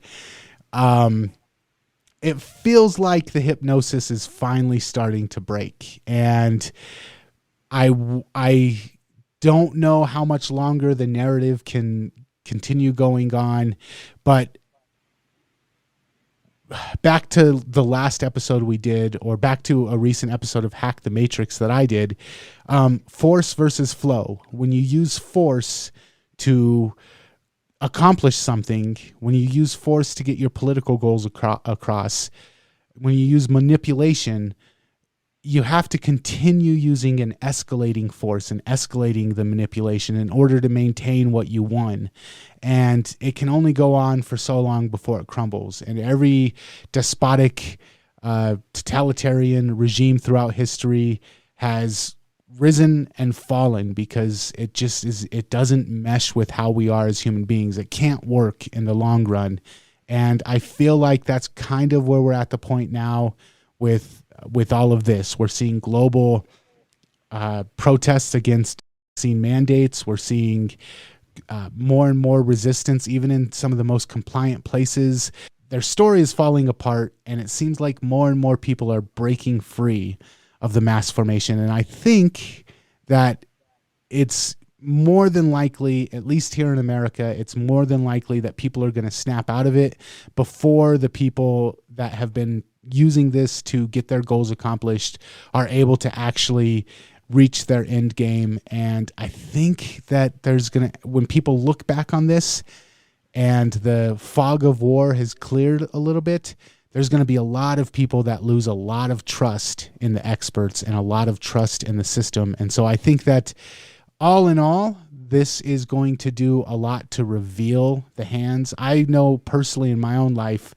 It feels like the hypnosis is finally starting to break, and I don't know how much longer the narrative can continue going on. But back to the last episode we did, or back to a recent episode of Hack the Matrix that I did, force versus flow. When you use force to accomplish something, when you use force to get your political goals across, when you use manipulation, you have to continue using an escalating force and escalating the manipulation in order to maintain what you won. And it can only go on for so long before it crumbles. And every despotic, totalitarian regime throughout history has risen and fallen because it doesn't mesh with how we are as human beings. It can't work in the long run. And I feel like that's kind of where we're at the point now with all of this. We're seeing global protests against vaccine mandates. We're seeing more and more resistance, even in some of the most compliant places. their story is falling apart, and it seems like more and more people are breaking free of the mass formation. And I think that it's more than likely, at least here in America, it's more than likely that people are going to snap out of it before the people that have been using this to get their goals accomplished are able to actually reach their end game. And I think that when people look back on this and the fog of war has cleared a little bit, there's going to be a lot of people that lose a lot of trust in the experts and a lot of trust in the system. And so I think that all in all, this is going to do a lot to reveal the hands. I know personally in my own life,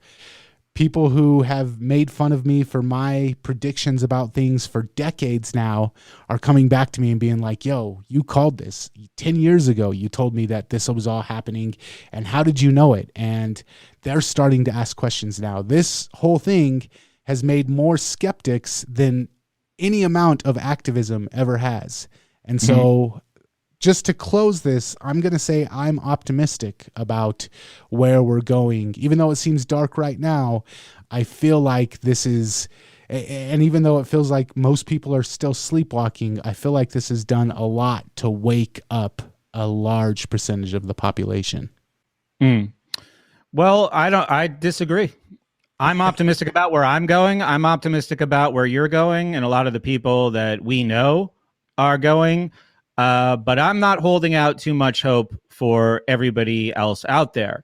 people who have made fun of me for my predictions about things for decades now are coming back to me and being like, yo, you called this 10 years ago. You told me that this was all happening. And how did you know it? And they're starting to ask questions now. This whole thing has made more skeptics than any amount of activism ever has. And so just to close this, I'm going to say I'm optimistic about where we're going. Even though it seems dark right now, I feel like this is, and even though it feels like most people are still sleepwalking, I feel like this has done a lot to wake up a large percentage of the population. Well, I disagree. I'm optimistic about where I'm going. I'm optimistic about where you're going, and a lot of the people that we know are going. But I'm not holding out too much hope for everybody else out there.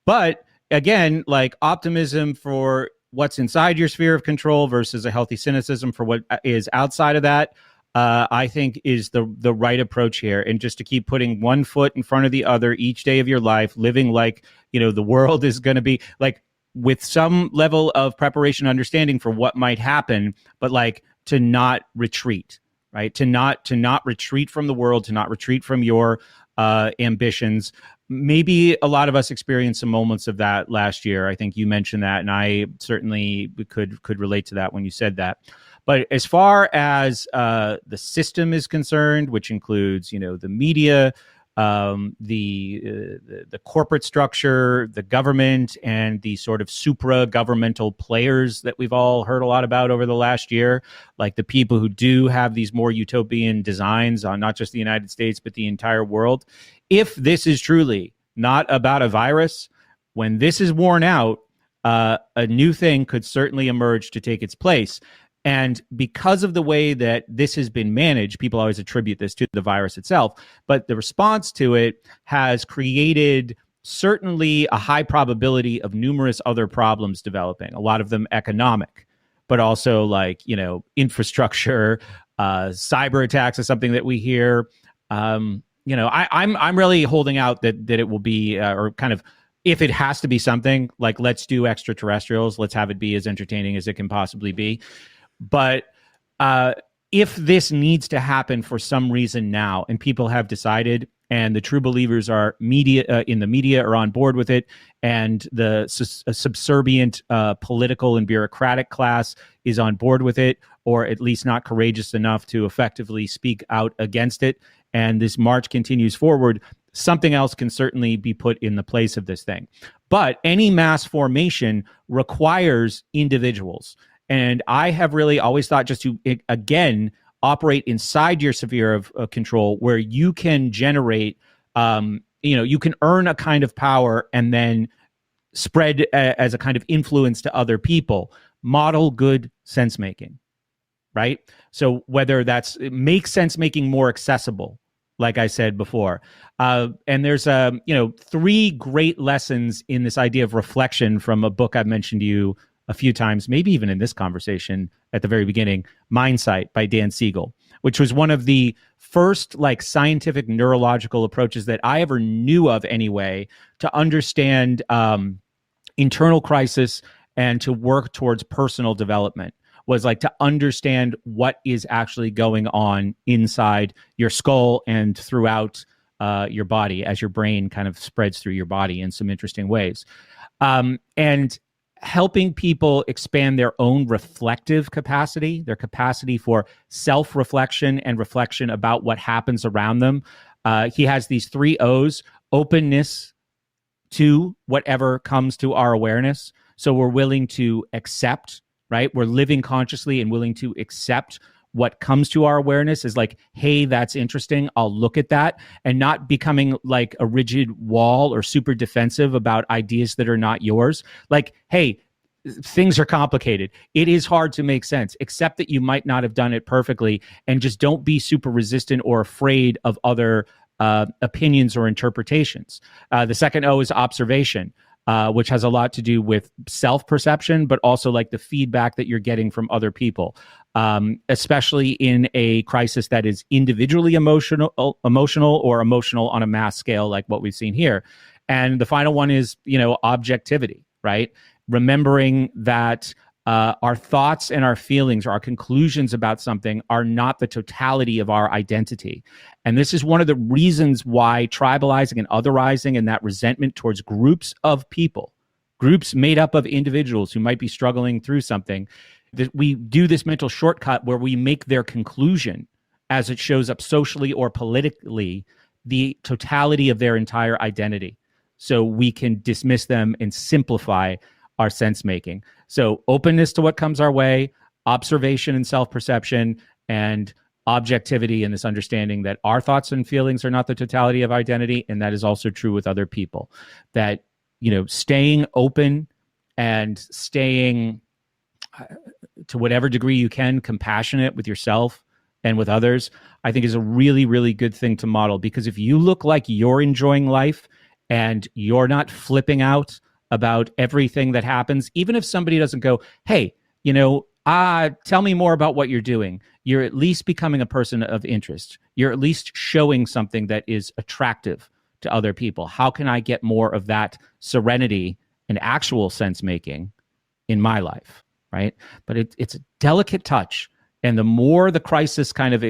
But again, like optimism for what's inside your sphere of control versus a healthy cynicism for what is outside of that, I think is the right approach here. And just to keep putting one foot in front of the other each day of your life, living like, the world is going to be like with some level of preparation, understanding for what might happen, but like to not retreat. Right. To not retreat from the world, to not retreat from your ambitions. Maybe a lot of us experienced some moments of that last year. I think you mentioned that, and I certainly could relate to that when you said that. But as far as the system is concerned, which includes, the media, the corporate structure, the government, and the sort of supra-governmental players that we've all heard a lot about over the last year, like the people who do have these more utopian designs on not just the United States, but the entire world. If this is truly not about a virus, when this is worn out, a new thing could certainly emerge to take its place. And because of the way that this has been managed, people always attribute this to the virus itself, but the response to it has created certainly a high probability of numerous other problems developing, a lot of them economic, but also like, infrastructure, cyber attacks is something that we hear. I'm really holding out that it will be, or kind of, if it has to be something, like let's do extraterrestrials, let's have it be as entertaining as it can possibly be. But if this needs to happen for some reason now, and people have decided, and the true believers are in the media are on board with it, and the subservient political and bureaucratic class is on board with it, or at least not courageous enough to effectively speak out against it, and this march continues forward, something else can certainly be put in the place of this thing. But any mass formation requires individuals. And I have really always thought just to, again, operate inside your sphere of control where you can generate, you can earn a kind of power and then spread as a kind of influence to other people. Model good sense making, right? So whether make sense making more accessible, like I said before. And there's, 3 great lessons in this idea of reflection from a book I've mentioned to you a few times, maybe even in this conversation at the very beginning, Mindsight by Dan Siegel, which was one of the first scientific neurological approaches that I ever knew of anyway, to understand internal crisis and to work towards personal development, was to understand what is actually going on inside your skull and throughout your body as your brain kind of spreads through your body in some interesting ways. And helping people expand their own reflective capacity, their capacity for self-reflection and reflection about what happens around them. He has these 3 O's: openness to whatever comes to our awareness. So we're willing to accept, right? We're living consciously and willing to accept what comes to our awareness is like, hey, that's interesting. I'll look at that, and not becoming like a rigid wall or super defensive about ideas that are not yours. Like, hey, things are complicated. It is hard to make sense. Accept that you might not have done it perfectly, and just don't be super resistant or afraid of other opinions or interpretations. The second O is observation, which has a lot to do with self-perception, but also like the feedback that you're getting from other people, especially in a crisis that is individually emotional or emotional on a mass scale, like what we've seen here. And the final one is, objectivity, right? Remembering that our thoughts and our feelings or our conclusions about something are not the totality of our identity. And this is one of the reasons why tribalizing and otherizing and that resentment towards groups of people, groups made up of individuals who might be struggling through something, that we do this mental shortcut where we make their conclusion, as it shows up socially or politically, the totality of their entire identity. So we can dismiss them and simplify our sense making. So openness to what comes our way, observation and self-perception, and objectivity, and this understanding that our thoughts and feelings are not the totality of identity. And that is also true with other people. That, staying open and staying, to whatever degree you can, compassionate with yourself and with others, I think is a really, really good thing to model. Because if you look like you're enjoying life and you're not flipping out about everything that happens, even if somebody doesn't go, hey, tell me more about what you're doing, you're at least becoming a person of interest. You're at least showing something that is attractive to other people. How can I get more of that serenity and actual sense making in my life, right? But it's a delicate touch. And the more the crisis kind of,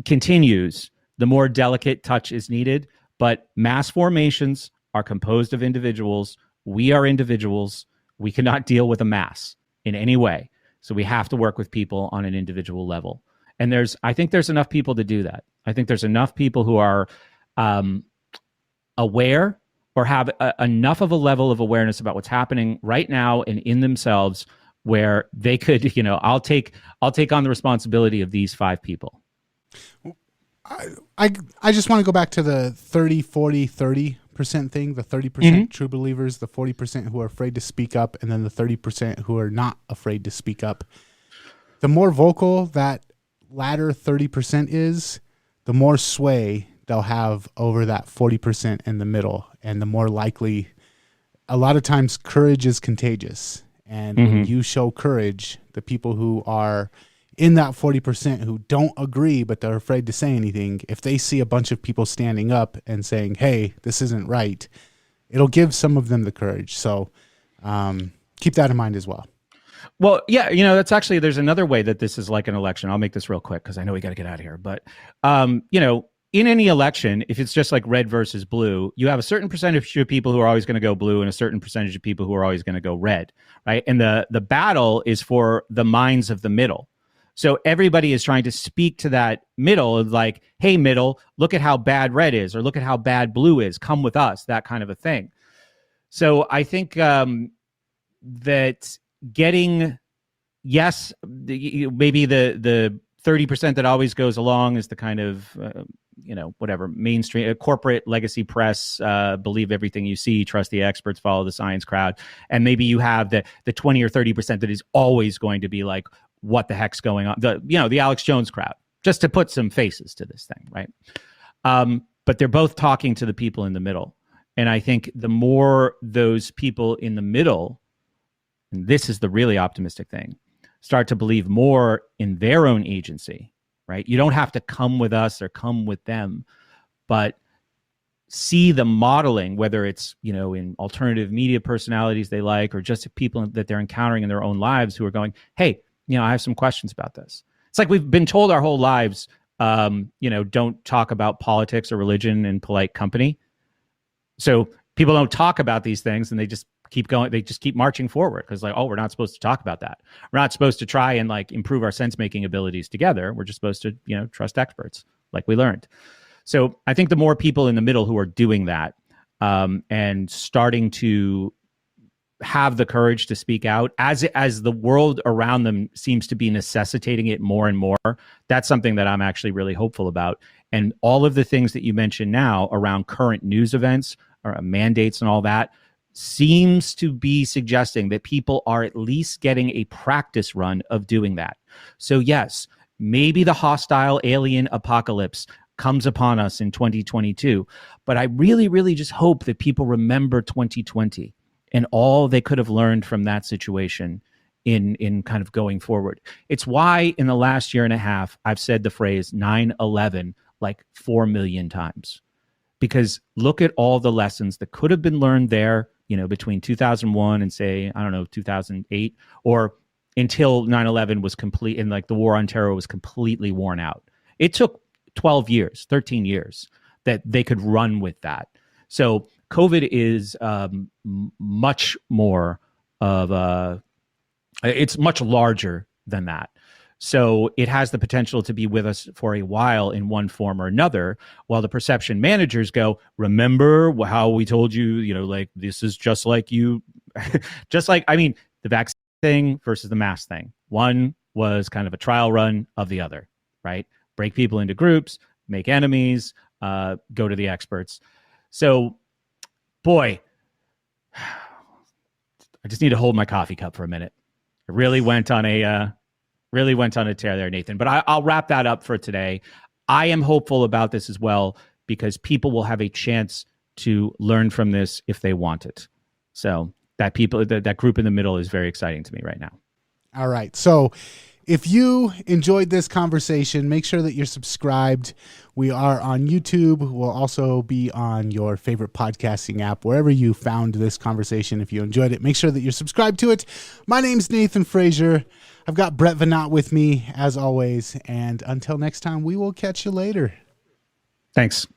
continues, the more delicate touch is needed. But mass formations are composed of individuals. We are individuals. We cannot deal with a mass in any way. So we have to work with people on an individual level. And I think there's enough people to do that. I think there's enough people who are aware or have enough of a level of awareness about what's happening right now and in themselves, where they could, I'll take on the responsibility of these 5 people. I just want to go back to the 30, 40, 30% thing, the 30% true believers, the 40% who are afraid to speak up, and then the 30% who are not afraid to speak up. The more vocal that latter 30% is, the more sway they'll have over that 40% in the middle, and the more likely, a lot of times courage is contagious. And when you show courage, the people who are in that 40% who don't agree, but they're afraid to say anything, if they see a bunch of people standing up and saying, hey, this isn't right, it'll give some of them the courage. So keep that in mind as well. Well, yeah, that's actually, there's another way that this is like an election. I'll make this real quick because I know we got to get out of here. But, in any election, if it's just like red versus blue, you have a certain percentage of people who are always going to go blue and a certain percentage of people who are always going to go red, right? And the battle is for the minds of the middle. So everybody is trying to speak to that middle of like, hey, middle, look at how bad red is, or look at how bad blue is. Come with us, that kind of a thing. So I think that getting, yes, maybe the 30% that always goes along is the kind of, whatever, mainstream, corporate legacy press, believe everything you see, trust the experts, follow the science crowd. And maybe you have the 20 or 30% that is always going to be like, what the heck's going on? The Alex Jones crowd, just to put some faces to this thing, right? But they're both talking to the people in the middle. And I think the more those people in the middle, and this is the really optimistic thing, start to believe more in their own agency, right? You don't have to come with us or come with them, but see the modeling, whether it's, in alternative media personalities they like, or just people that they're encountering in their own lives who are going, hey, I have some questions about this. It's like we've been told our whole lives, don't talk about politics or religion in polite company. So people don't talk about these things, and they just keep going. They just keep marching forward because like, oh, we're not supposed to talk about that. We're not supposed to try and like improve our sense making abilities together. We're just supposed to, trust experts like we learned. So I think the more people in the middle who are doing that and starting to have the courage to speak out as the world around them seems to be necessitating it more and more. That's something that I'm actually really hopeful about. And all of the things that you mentioned now around current news events or mandates and all that seems to be suggesting that people are at least getting a practice run of doing that. So yes, maybe the hostile alien apocalypse comes upon us in 2022, but I really, really just hope that people remember 2020 and all they could have learned from that situation in kind of going forward. It's why in the last year and a half, I've said the phrase 9/11 like 4 million times, because look at all the lessons that could have been learned there, between 2001 and say, I don't know, 2008, or until 9/11 was complete and like the war on terror was completely worn out. It took 12 years, 13 years that they could run with that. So COVID is much more of it's much larger than that. So it has the potential to be with us for a while in one form or another, while the perception managers go, remember how we told you, like this is just like you, the vaccine thing versus the mask thing. One was kind of a trial run of the other, right? Break people into groups, make enemies, go to the experts. So, boy, I just need to hold my coffee cup for a minute. I really went on a tear there, Nathan. But I'll wrap that up for today. I am hopeful about this as well, because people will have a chance to learn from this if they want it. So that group in the middle is very exciting to me right now. All right. So if you enjoyed this conversation, make sure that you're subscribed. We are on YouTube. We'll also be on your favorite podcasting app, wherever you found this conversation. If you enjoyed it, make sure that you're subscribed to it. My name's Nathan Frazier. I've got Brett Venat with me, as always. And until next time, we will catch you later. Thanks.